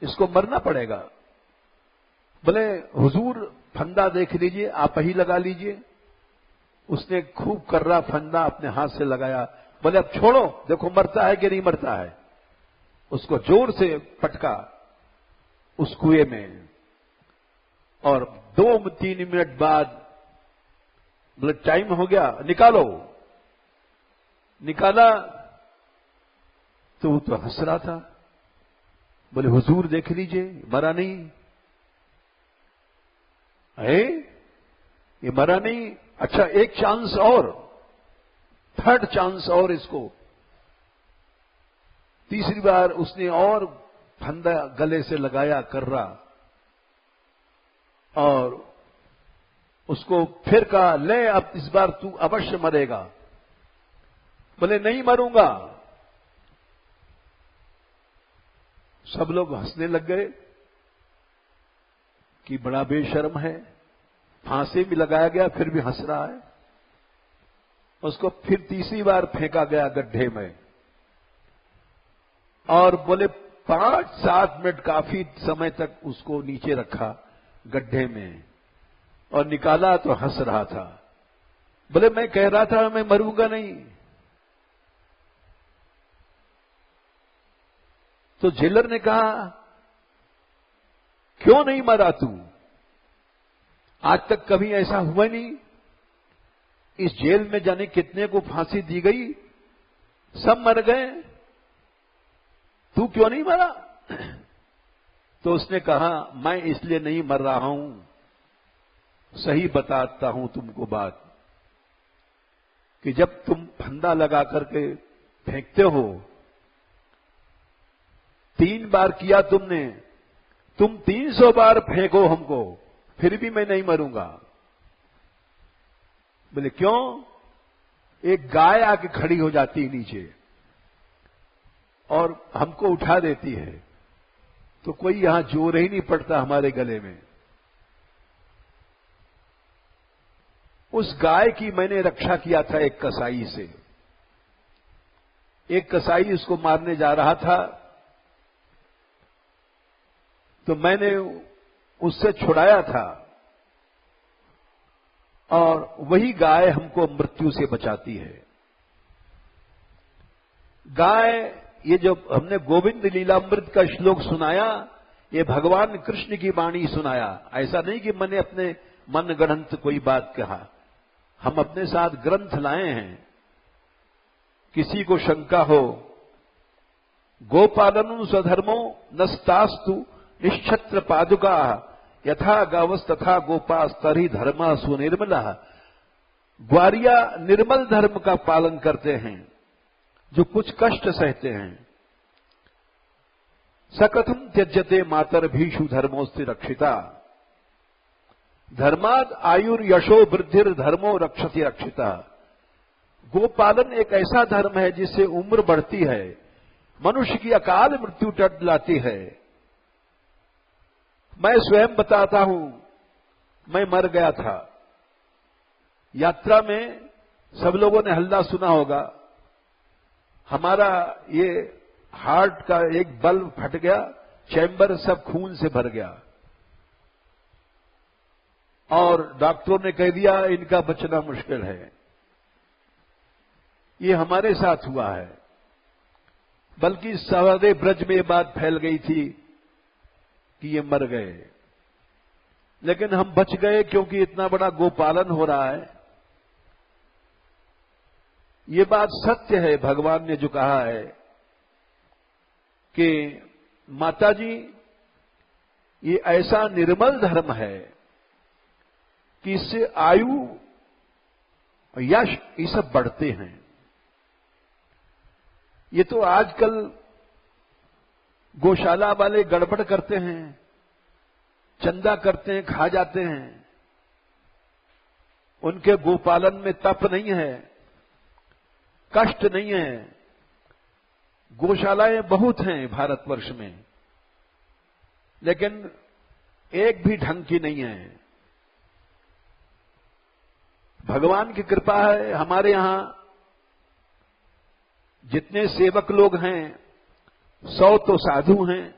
इसको मरना पड़ेगा। बोले हुजूर फंदा देख लीजिए, आप ही लगा लीजिए। उसने खूब कर्रा फंदा अपने हाथ से लगाया। बोले अब छोड़ो, देखो मरता है कि नहीं मरता है। उसको जोर से पटका उस कुएं में और 2-3 मिनट बाद बोले टाइम हो गया, निकालो। निकाला तो वो तो हंस रहा था। बोले हुजूर देख लीजिए मरा नहीं है, ये मरा नहीं। अच्छा एक चांस और, थर्ड चांस और इसको। तीसरी बार उसने और फंदा गले से लगाया कर्रा और उसको फिर कहा, ले अब इस बार तू अवश्य मरेगा। बोले नहीं मरूंगा। सब लोग हंसने लग गए कि बड़ा बेशर्म है, फांसी भी लगाया गया फिर भी हंस रहा है। उसको फिर तीसरी बार फेंका गया गड्ढे में और बोले 5-7 मिनट काफी समय तक उसको नीचे रखा गड्ढे में और निकाला तो हंस रहा था। बोले मैं कह रहा था मैं मरूंगा नहीं। तो जेलर ने कहा क्यों नहीं मरा तू? आज तक कभी ऐसा हुआ नहीं। इस जेल में जाने कितने को फांसी दी गई, सब मर गए, तू क्यों नहीं मरा? तो उसने कहा मैं इसलिए नहीं मर रहा हूं, सही बताता हूं तुमको बात, कि जब तुम फंदा लगा करके फेंकते हो, 3 बार किया तुमने, तुम 300 बार फेंको हमको, फिर भी मैं नहीं मरूंगा। बोले क्यों? एक गाय आके खड़ी हो जाती है नीचे और हमको उठा देती है, तो कोई यहां जोर ही नहीं पड़ता हमारे गले में। उस गाय की मैंने रक्षा किया था एक कसाई से। एक कसाई उसको मारने जा रहा था, तो मैंने उससे छुड़ाया था और वही गाय हमको मृत्यु से बचाती है। गाय, ये जो हमने गोविंद लीलामृत का श्लोक सुनाया, ये भगवान कृष्ण की वाणी सुनाया। ऐसा नहीं कि मैंने अपने मन ग्रंथ कोई बात कहा, हम अपने साथ ग्रंथ लाए हैं। किसी को शंका हो, गोपालनु स्वधर्मो नस्तास्तु निश्छत्र पादुका यथा गावस तथा गोपास तरी धर्मा सुनिर्मला। ग्वारिया निर्मल धर्म का पालन करते हैं, जो कुछ कष्ट सहते हैं। सकथम त्यज्यते मातर भीषु धर्मोस्ति रक्षिता। धर्माद आयुर यशो वृद्धिर धर्मो रक्षति रक्षिता। गोपालन एक ऐसा धर्म है जिससे उम्र बढ़ती है, मनुष्य की अकाल मृत्यु टलाती है। मैं स्वयं बताता हूं, मैं मर गया था यात्रा में। सब लोगों ने हल्ला सुना होगा, हमारा ये हार्ट का एक बल्ब फट गया, चैम्बर सब खून से भर गया और डॉक्टरों ने कह दिया इनका बचना मुश्किल है। ये हमारे साथ हुआ है, बल्कि सारे ब्रज में ये बात फैल गई थी कि ये मर गए, लेकिन हम बच गए क्योंकि इतना बड़ा गोपालन हो रहा है। ये बात सत्य है, भगवान ने जो कहा है कि माताजी ये ऐसा निर्मल धर्म है कि इससे आयु यश ये सब बढ़ते हैं। ये तो आजकल गौशाला वाले गड़बड़ करते हैं, चंदा करते हैं, खा जाते हैं। उनके गोपालन में तप नहीं है, कष्ट नहीं है। गौशालाएं बहुत हैं भारतवर्ष में, लेकिन एक भी ढंग की नहीं है। भगवान की कृपा है, हमारे यहां जितने सेवक लोग हैं 100 तो साधु हैं,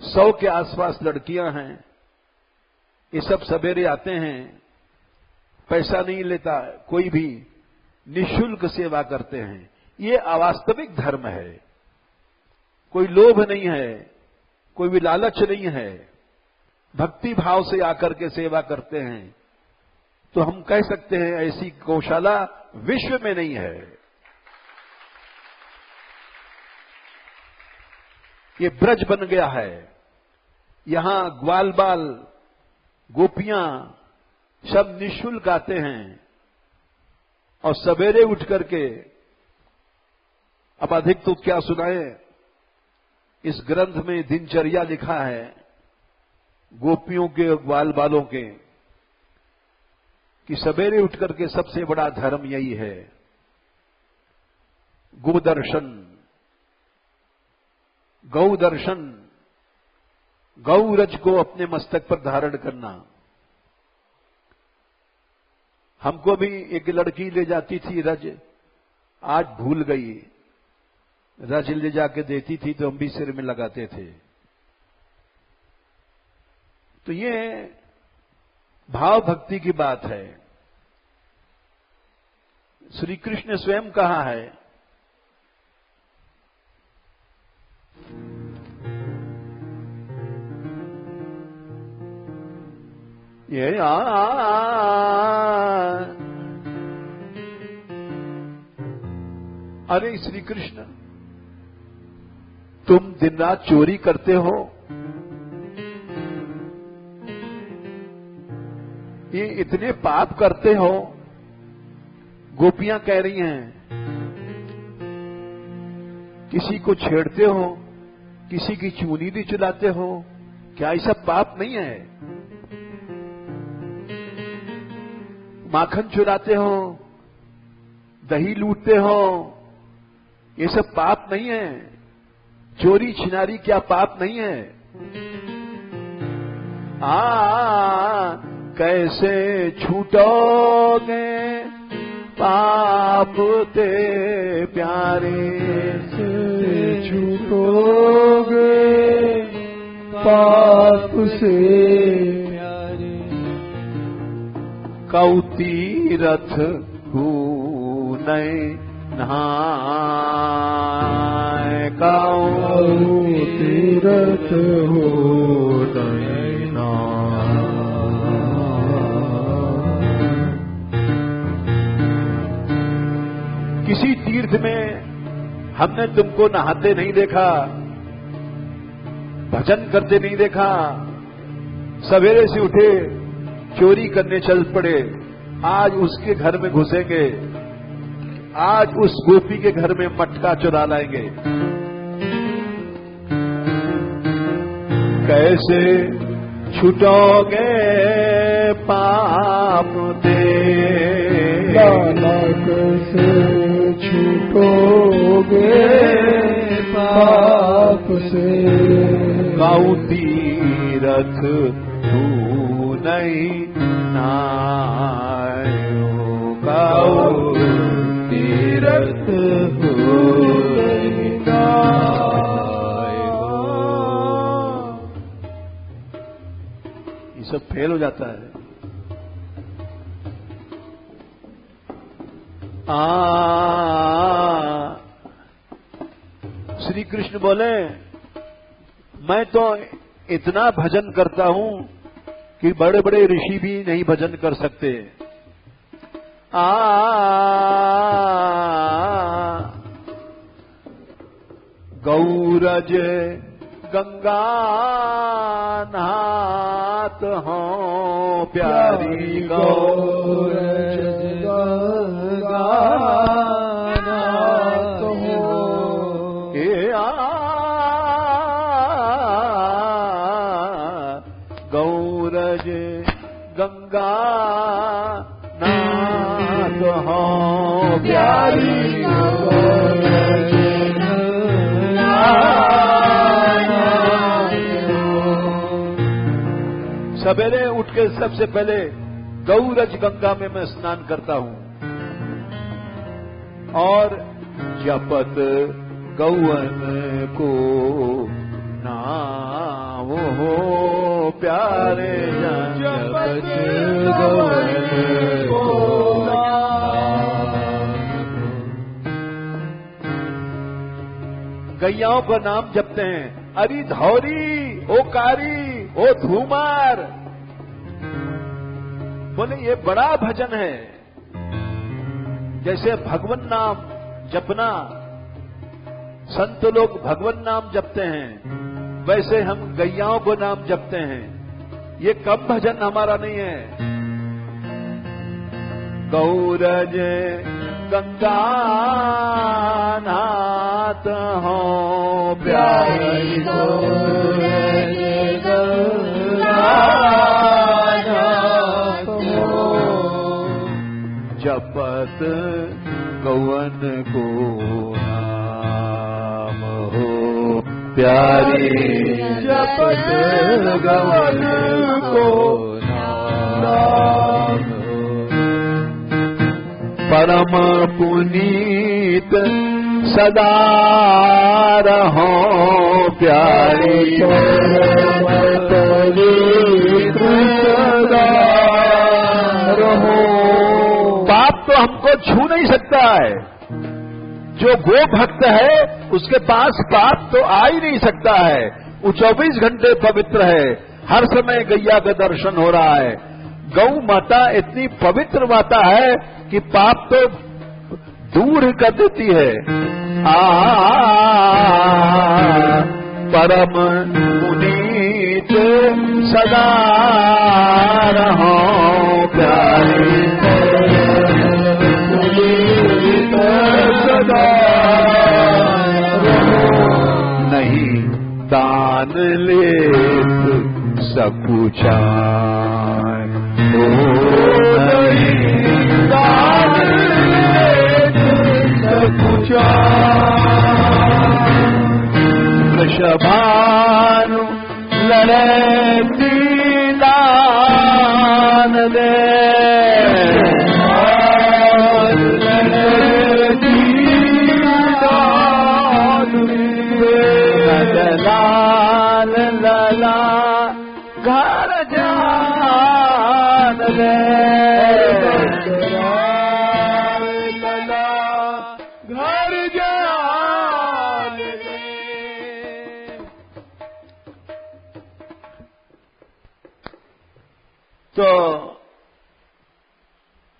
100 के आसपास लड़कियां हैं। ये सब सवेरे आते हैं, पैसा नहीं लेता कोई भी, निःशुल्क सेवा करते हैं। ये अवास्तविक धर्म है, कोई लोभ नहीं है, कोई भी लालच नहीं है, भक्ति भाव से आकर के सेवा करते हैं। तो हम कह सकते हैं ऐसी गौशाला विश्व में नहीं है। ये ब्रज बन गया है। यहां ग्वाल बाल गोपियां सब निःशुल्क आते हैं और सवेरे उठ करके, अब अधिक तो क्या सुनाए, इस ग्रंथ में दिनचर्या लिखा है गोपियों के और ग्वाल बालों के, कि सवेरे उठ करके सबसे बड़ा धर्म यही है गोदर्शन, गौ दर्शन, गौ रज को अपने मस्तक पर धारण करना। हमको भी एक लड़की ले जाती थी रज, आज भूल गई, रज ले जाके देती थी तो हम भी सिर में लगाते थे। तो ये भाव भक्ति की बात है। श्री कृष्ण ने स्वयं कहा है, ये अरे श्री कृष्ण, तुम दिन रात चोरी करते हो, ये इतने पाप करते हो। गोपियां कह रही हैं, किसी को छेड़ते हो, किसी की चूनी भी चुलाते हो, क्या ये सब पाप नहीं है? माखन चुराते हो, दही लूटते हो, ये सब पाप नहीं है? चोरी छिनारी क्या पाप नहीं है? कैसे छूटोगे पाप ते प्यारे, से छूटोगे पाप से प्यारे। कौ तीरथ नए नहाए, कौ तीरथ हो नए नहाए। किसी तीर्थ में हमने तुमको नहाते नहीं देखा, भजन करते नहीं देखा, सवेरे से उठे चोरी करने चल पड़े, आज उसके घर में घुसेंगे, आज उस गोपी के घर में मटका चुरा लाएंगे। कैसे छूटोगे पाप दे, कैसे छूटोगे पाप से। गौ तीरथ तू नहीं नायो, गौ तीरथ हो नहीं नायो। ये सब फेल हो जाता है। श्री कृष्ण बोले, मैं तो इतना भजन करता हूं कि बड़े बड़े ऋषि भी नहीं भजन कर सकते। गौरज गंगा नहात हो प्यारी, गौरज गंगा नहात हो। गौरज गंगा नाथ हो प्यारी, गौरज सवेरे उठ के सबसे पहले गौरज गंगा में मैं स्नान करता हूं और जपत गौवन को नाम हो प्यारे, जपत गौवन को गैयाओं का नाम जपते हैं, अरी धौरी, ओ कारी, ओ धूमार। बोले ये बड़ा भजन है। जैसे भगवन नाम जपना संत लोग भगवान नाम जपते हैं, वैसे हम गैयाओं को नाम जपते हैं। ये कम भजन हमारा नहीं है। गौरज गंगा नाथ हो प्यारी गौरज गंगा नाथ हो, जपत गौवन को नाम हो प्यारी, जपत गौवन को नाम हो। परम पुनीत सदा रहो प्यारी, पवित्र सदा रहो। पाप तो हमको छू नहीं सकता है। जो गो भक्त है उसके पास पाप तो आ ही नहीं सकता है। वो 24 घंटे पवित्र है, हर समय गैया का दर्शन हो रहा है। गौ माता इतनी पवित्र माता है कि पाप तो दूर कर देती है। परम पुनीत सदा रहो प्यारी, पुनीत सदा रहो। नहीं दान ले सब कुछ वृषभानु लड़ती दान दे, लाल लला घर जान दे, घर जान दे। तो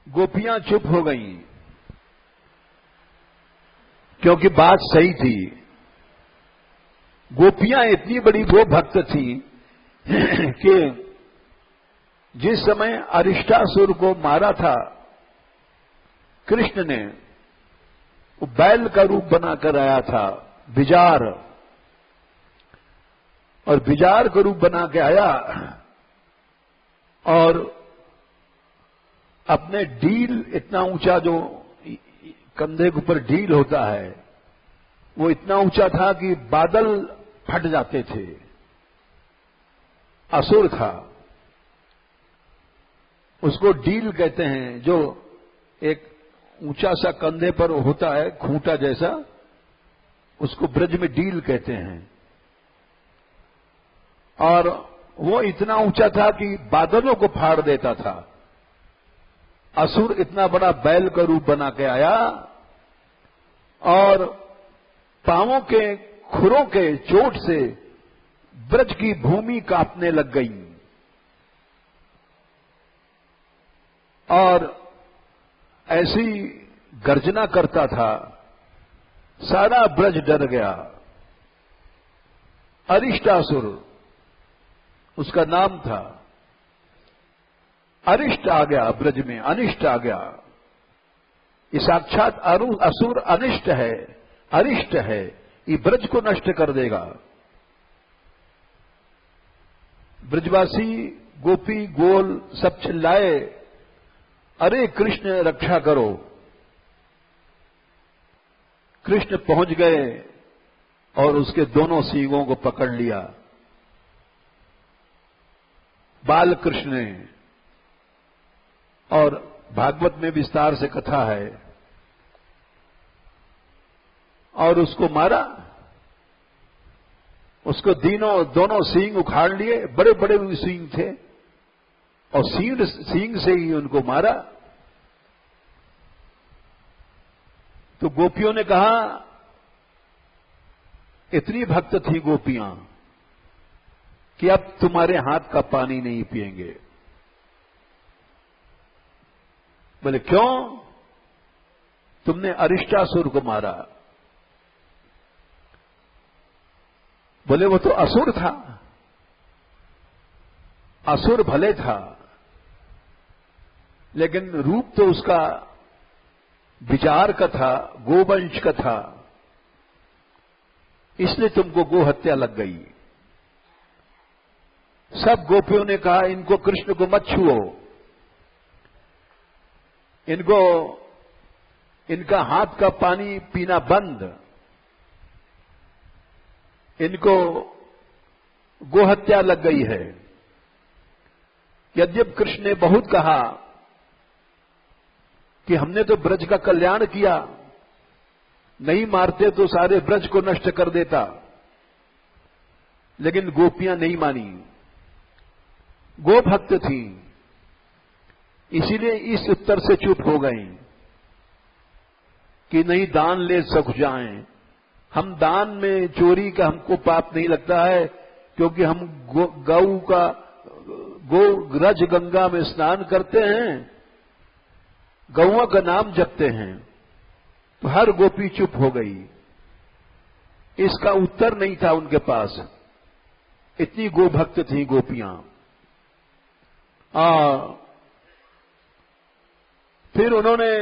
गोपियां चुप हो गईं, क्योंकि बात सही थी। गोपियां इतनी बड़ी गो भक्त थी कि जिस समय अरिष्टासुर को मारा था कृष्ण ने, वो बैल का रूप बनाकर आया था, बिजार, और बिजार का रूप बना के आया और अपने डील, इतना ऊंचा जो कंधे के ऊपर डील होता है, वो इतना ऊंचा था कि बादल फट जाते थे। असुर था, उसको डील कहते हैं, जो एक ऊंचा सा कंधे पर होता है, खूंटा जैसा, उसको ब्रज में डील कहते हैं। और वो इतना ऊंचा था कि बादलों को फाड़ देता था। असुर इतना बड़ा बैल का रूप बना के आया और पांवों के खुरों के चोट से ब्रज की भूमि कांपने लग गई और ऐसी गर्जना करता था, सारा ब्रज डर गया। अरिष्टासुर उसका नाम था। अरिष्ट आ गया ब्रज में, अनिष्ट आ गया। ये साक्षात असुर अनिष्ट है, अरिष्ट है, ये ब्रज को नष्ट कर देगा। ब्रजवासी गोपी गोल सब चिल्लाए, अरे कृष्ण रक्षा करो। कृष्ण पहुंच गए और उसके दोनों सींगों को पकड़ लिया। बाल कृष्ण ने, और भागवत में विस्तार से कथा है, और उसको मारा। उसको दोनों सींग उखाड़ लिए, बड़े बड़े सींग थे, और सींग से ही उनको मारा। तो गोपियों ने कहा, इतनी भक्त थी गोपियां कि अब तुम्हारे हाथ का पानी नहीं पिएंगे। बोले क्यों? तुमने अरिष्टासुर को मारा। बोले वो तो असुर था, असुर भले था, लेकिन रूप तो उसका विचार का था, गोवंश का था, इसलिए तुमको गो हत्या लग गई। सब गोपियों ने कहा इनको कृष्ण को मत छुओ, इनको इनका हाथ का पानी पीना बंद, इनको गोहत्या लग गई है। यद्यप कृष्ण ने बहुत कहा कि हमने तो ब्रज का कल्याण किया, नहीं मारते तो सारे ब्रज को नष्ट कर देता, लेकिन गोपियां नहीं मानी, गोभक्त थी, इसीलिए इस उत्तर से चुप हो गई कि नहीं दान ले सक जाएं। हम दान में चोरी का हमको पाप नहीं लगता है, क्योंकि हम गौ का रज गंगा में स्नान करते हैं, गौओं का नाम जपते हैं। तो हर गोपी चुप हो गई, इसका उत्तर नहीं था उनके पास, इतनी गोभक्त थी गोपियां। फिर उन्होंने,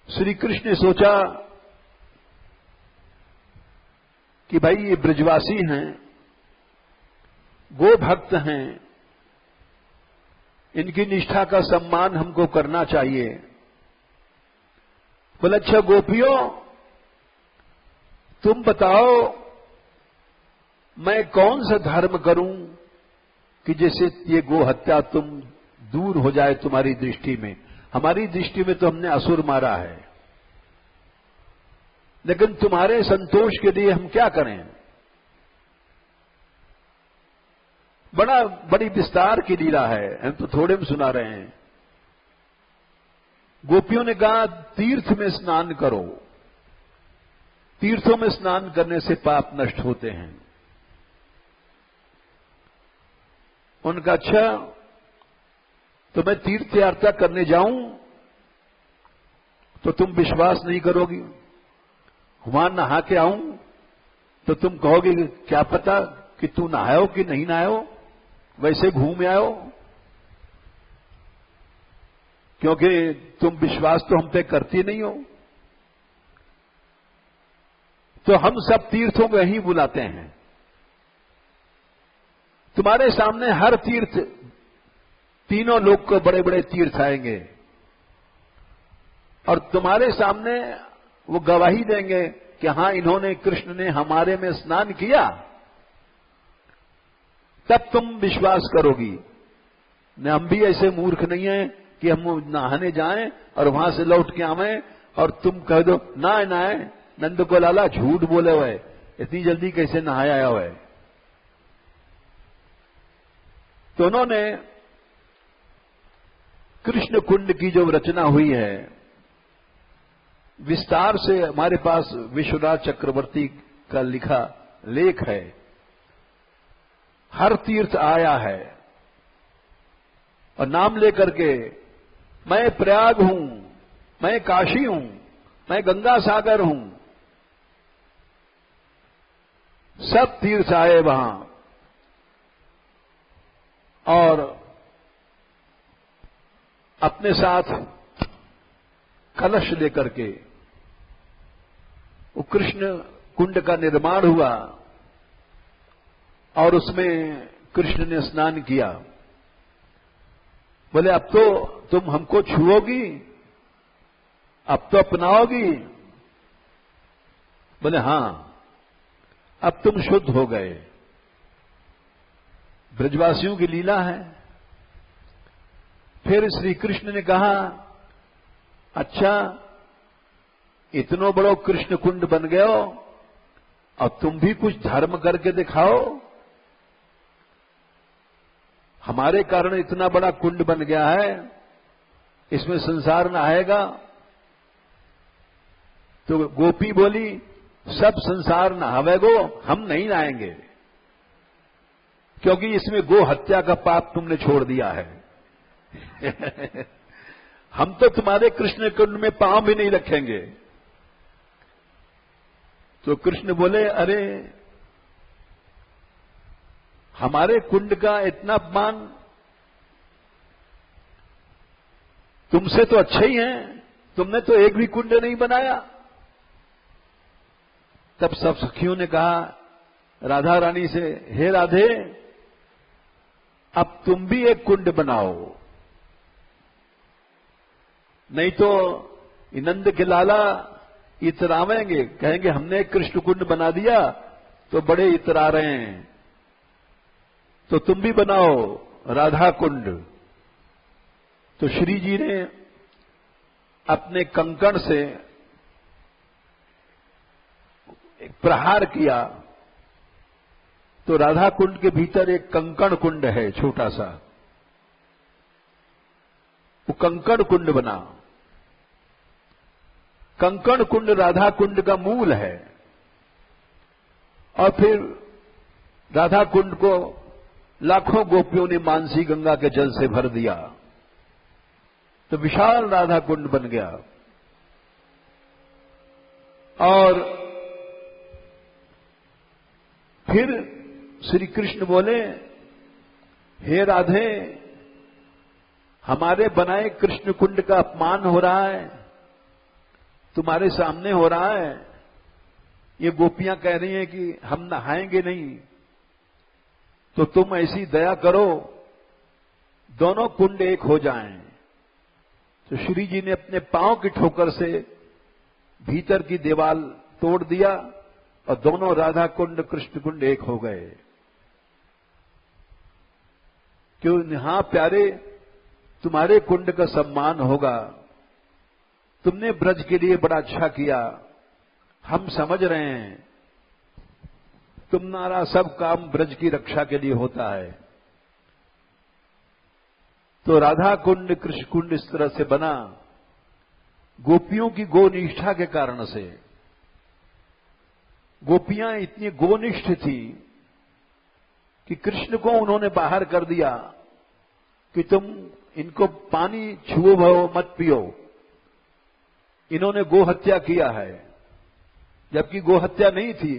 श्री कृष्ण ने सोचा कि भाई ये ब्रजवासी हैं, गोभक्त हैं, इनकी निष्ठा का सम्मान हमको करना चाहिए। बोले अच्छा गोपियों, तुम बताओ मैं कौन सा धर्म करूं कि जैसे ये गो हत्या तुम दूर हो जाए तुम्हारी दृष्टि में। हमारी दृष्टि में तो हमने असुर मारा है, लेकिन तुम्हारे संतोष के लिए हम क्या करें। बड़ी विस्तार की लीला है, हम तो थोड़े में सुना रहे हैं। गोपियों ने कहा तीर्थ में स्नान करो, तीर्थों में स्नान करने से पाप नष्ट होते हैं। उनका अच्छा तो मैं तीर्थ यात्रा करने जाऊं तो तुम विश्वास नहीं करोगी, वहां नहा के आऊं तो तुम कहोगे क्या पता कि तू नहायो कि नहीं नहायो, वैसे घूम आयो, क्योंकि तुम विश्वास तो हम पे करती नहीं हो। तो हम सब तीर्थों में ही बुलाते हैं, तुम्हारे सामने हर तीर्थ, तीनों लोग को बड़े बड़े तीर्थ आएंगे और तुम्हारे सामने वो गवाही देंगे कि हां इन्होंने, कृष्ण ने हमारे में स्नान किया, तब तुम विश्वास करोगी। हम भी ऐसे मूर्ख नहीं हैं कि हम नहाने जाएं और वहां से लौट के आवें और तुम कह दो ना नहाए, नंद को लाला झूठ बोले हुए, इतनी जल्दी कैसे नहाया हुआ है। तो उन्होंने कृष्ण कुंड की जो रचना हुई है, विस्तार से हमारे पास विश्वनाथ चक्रवर्ती का लिखा लेख है, हर तीर्थ आया है और नाम लेकर के मैं प्रयाग हूं, मैं काशी हूं, मैं गंगा सागर हूं, सब तीर्थ आए वहां और अपने साथ कलश लेकर के वो कृष्ण कुंड का निर्माण हुआ और उसमें कृष्ण ने स्नान किया। बोले अब तो तुम हमको छुओगी, अब तो अपनाओगी। बोले हां, अब तुम शुद्ध हो गए। ब्रजवासियों की लीला है। फिर श्री कृष्ण ने कहा अच्छा इतनो बड़ो कृष्ण कुंड बन गयो, अब तुम भी कुछ धर्म करके दिखाओ। हमारे कारण इतना बड़ा कुंड बन गया है, इसमें संसार नहाएगा। तो गोपी बोली सब संसार नहावेगो, हम नहीं नहाएंगे, क्योंकि इसमें गो हत्या का पाप तुमने छोड़ दिया है। हम तो तुम्हारे कृष्ण कुंड में पांव भी नहीं रखेंगे। तो कृष्ण बोले, अरे हमारे कुंड का इतना अपमान, तुमसे तो अच्छे ही हैं, तुमने तो एक भी कुंड नहीं बनाया। तब सब सखियों ने कहा राधा रानी से, हे राधे, अब तुम भी एक कुंड बनाओ, नहीं तो नंद के लाला इतरावेंगे, कहेंगे हमने कृष्ण कुंड बना दिया तो बड़े इतरा रहे हैं, तो तुम भी बनाओ राधा कुंड। तो श्री जी ने अपने कंकण से एक प्रहार किया, तो राधा कुंड के भीतर एक कंकण कुंड है छोटा सा, वो कंकण कुंड बना। कंकण कुंड राधा कुंड का मूल है। और फिर राधा कुंड को लाखों गोपियों ने मानसी गंगा के जल से भर दिया, तो विशाल राधा कुंड बन गया। और फिर श्री कृष्ण बोले, हे राधे, हमारे बनाए कृष्ण कुंड का अपमान हो रहा है, तुम्हारे सामने हो रहा है। ये गोपियां कह रही हैं कि हम नहाएंगे नहीं, तो तुम ऐसी दया करो दोनों कुंड एक हो जाएं। तो श्री जी ने अपने पांव की ठोकर से भीतर की दीवार तोड़ दिया और दोनों राधा कुंड कृष्ण कुंड एक हो गए। क्यों? हाँ प्यारे, तुम्हारे कुंड का सम्मान होगा, तुमने ब्रज के लिए बड़ा अच्छा किया, हम समझ रहे हैं, तुम्हारा सब काम ब्रज की रक्षा के लिए होता है। तो राधा कुंड कृष्ण कुंड इस तरह से बना, गोपियों की गोनिष्ठा के कारण से। गोपियां इतनी गोनिष्ठ थी कि कृष्ण को उन्होंने बाहर कर दिया कि तुम इनको पानी छुओ भो मत पियो। इन्होंने गोहत्या किया है, जबकि गोहत्या नहीं थी,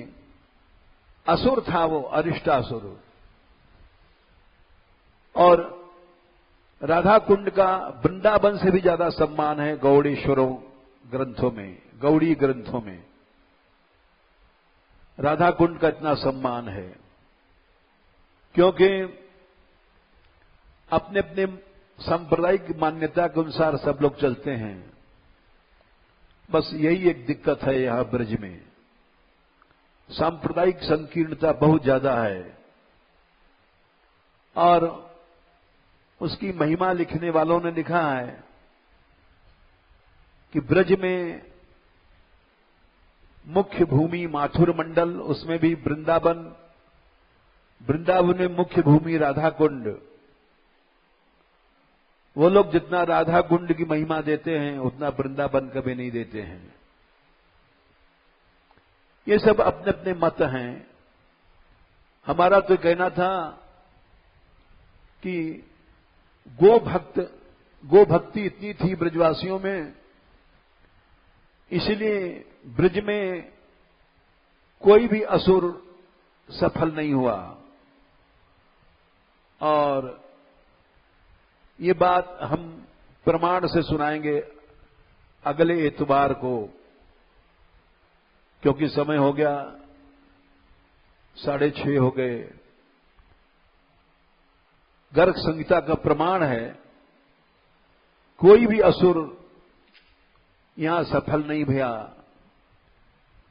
असुर था वो, अरिष्टासुर। और राधा कुंड का वृंदावन से भी ज्यादा सम्मान है गौड़ीश्वरों ग्रंथों में, गौड़ी ग्रंथों में राधा कुंड का इतना सम्मान है, क्योंकि अपने अपने सांप्रदायिक मान्यता के अनुसार सब लोग चलते हैं। बस यही एक दिक्कत है यहां ब्रज में, सांप्रदायिक संकीर्णता बहुत ज्यादा है। और उसकी महिमा लिखने वालों ने लिखा है कि ब्रज में मुख्य भूमि माथुर मंडल, उसमें भी वृंदावन, वृंदावन में मुख्य भूमि राधा कुंड। वो लोग जितना राधा कुंड की महिमा देते हैं उतना वृंदावन कभी नहीं देते हैं। ये सब अपने अपने मत हैं। हमारा तो कहना था कि गोभक्ति इतनी थी ब्रजवासियों में, इसलिए ब्रज में कोई भी असुर सफल नहीं हुआ। और ये बात हम प्रमाण से सुनाएंगे अगले इतवार को, क्योंकि समय हो गया, 6:30 हो गए। गर्ग संहिता का प्रमाण है, कोई भी असुर यहां सफल नहीं भया।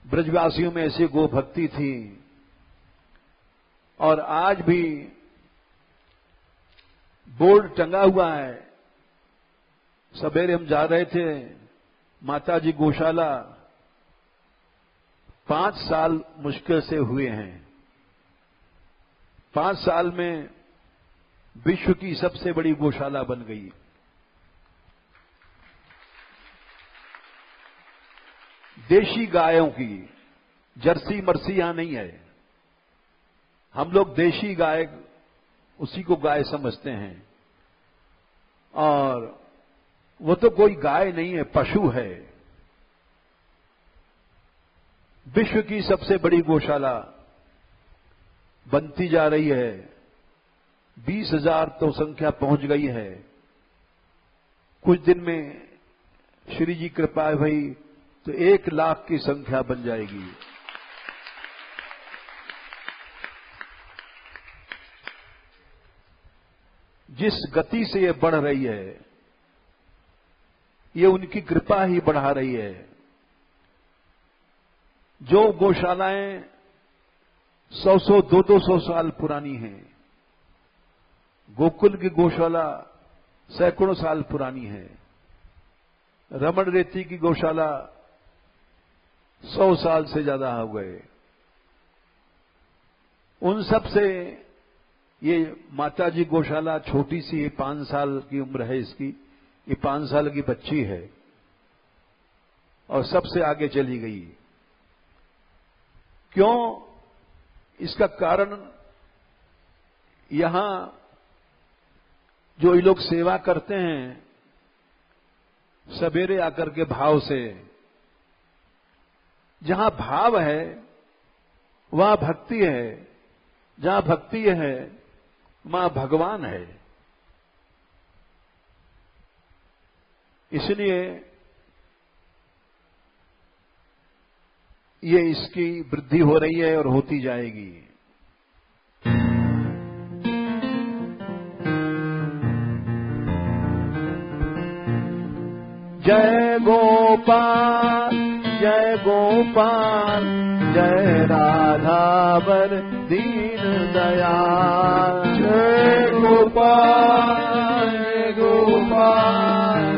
ब्रजवासियों में ऐसी गोभक्ति थी। और आज भी बोर्ड टंगा हुआ है। सवेरे हम जा रहे थे माताजी गौशाला, 5 साल मुश्किल से हुए हैं। 5 साल में विश्व की सबसे बड़ी गौशाला बन गई। देशी गायों की, जर्सी मर्सी यहां नहीं है। हम लोग देशी गाय उसी को गाय समझते हैं, और वो तो कोई गाय नहीं है, पशु है। विश्व की सबसे बड़ी गौशाला बनती जा रही है। 20,000 तो संख्या पहुंच गई है। कुछ दिन में श्री जी कृपा है भाई तो 1 लाख की संख्या बन जाएगी। जिस गति से ये बढ़ रही है, ये उनकी कृपा ही बढ़ा रही है। जो गौशालाएं 100-100, 200 साल पुरानी हैं, गोकुल की गौशाला सैकड़ों साल पुरानी है। रमण रेती की गौशाला 100 साल से ज्यादा हो गए। उन सब से ये माताजी गौशाला छोटी सी 5 साल की उम्र है इसकी, ये 5 साल की बच्ची है और सबसे आगे चली गई। क्यों? इसका कारण यहां जो ये लोग सेवा करते हैं सवेरे आकर के भाव से, जहां भाव है वहां भक्ति है, जहां भक्ति है वहां भगवान है। इसलिए ये इसकी वृद्धि हो रही है और होती जाएगी। जय गोपाल जय गोपाल, जय राधावर दीन दयाल। जय गोपाल जय गोपाल,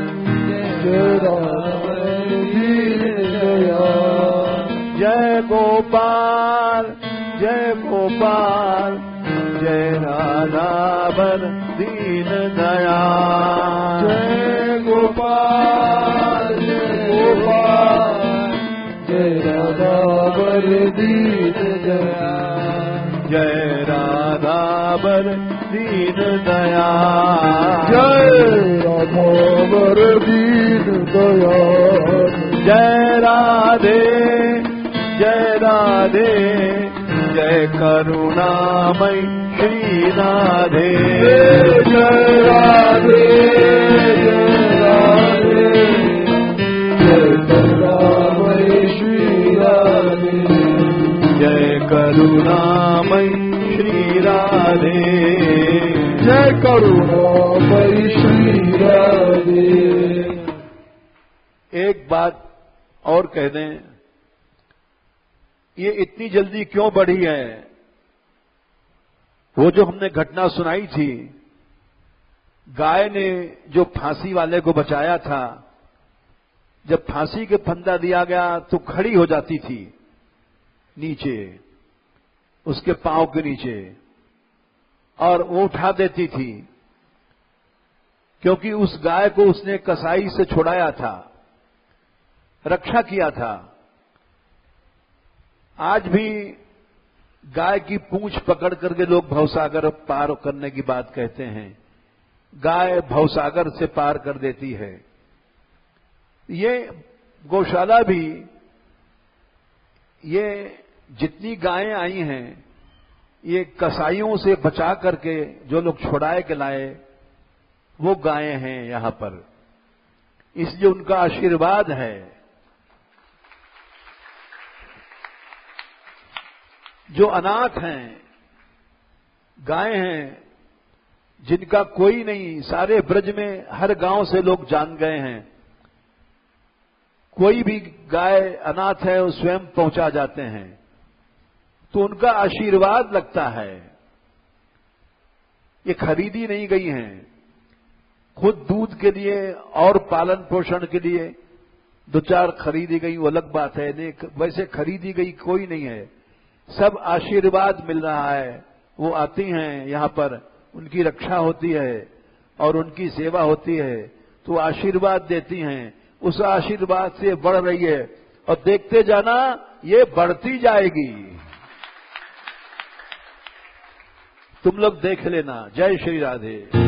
जय राधावर दीन दयाल। जय गोपाल जय गोपाल, जय राधावर दीन दयाल। जय गोपाल जय गोपाल, जय राधावर दीन दयाल। जय राधावर दीन दयाल। जय राधावर दीन दयाल। जय राधे जय राधे, जय करुणामय श्री राधे। जय राधे जय राधे, जय करुणामय श्री राधे। जय करुणामय श्री राधे। जय करुणामय श्री राधे। एक बात और कह दें, ये इतनी जल्दी क्यों बढ़ी है? वो जो हमने घटना सुनाई थी, गाय ने जो फांसी वाले को बचाया था, जब फांसी के फंदा दिया गया तो खड़ी हो जाती थी नीचे, उसके पांव के नीचे, और वो उठा देती थी, क्योंकि उस गाय को उसने कसाई से छुड़ाया था, रक्षा किया था। आज भी गाय की पूंछ पकड़ करके लोग भवसागर पार करने की बात कहते हैं। गाय भवसागर से पार कर देती है। ये गौशाला भी, ये जितनी गायें आई हैं, ये कसाईयों से बचा करके जो लोग छुड़ाए के लाए, वो गायें हैं यहां पर। इसलिए उनका आशीर्वाद है। जो अनाथ हैं, गायें हैं, जिनका कोई नहीं, सारे ब्रज में हर गांव से लोग जान गए हैं, कोई भी गाय अनाथ है वो स्वयं पहुंचा जाते हैं, तो उनका आशीर्वाद लगता है। ये खरीदी नहीं गई हैं, खुद दूध के लिए और पालन पोषण के लिए 2-4 खरीदी गई, वो अलग बात है। वैसे खरीदी गई कोई नहीं है, सब आशीर्वाद मिल रहा है। वो आती हैं यहां पर, उनकी रक्षा होती है और उनकी सेवा होती है, तो आशीर्वाद देती हैं। उस आशीर्वाद से बढ़ रही है और देखते जाना ये बढ़ती जाएगी। तुम लोग देख लेना। जय श्री राधे।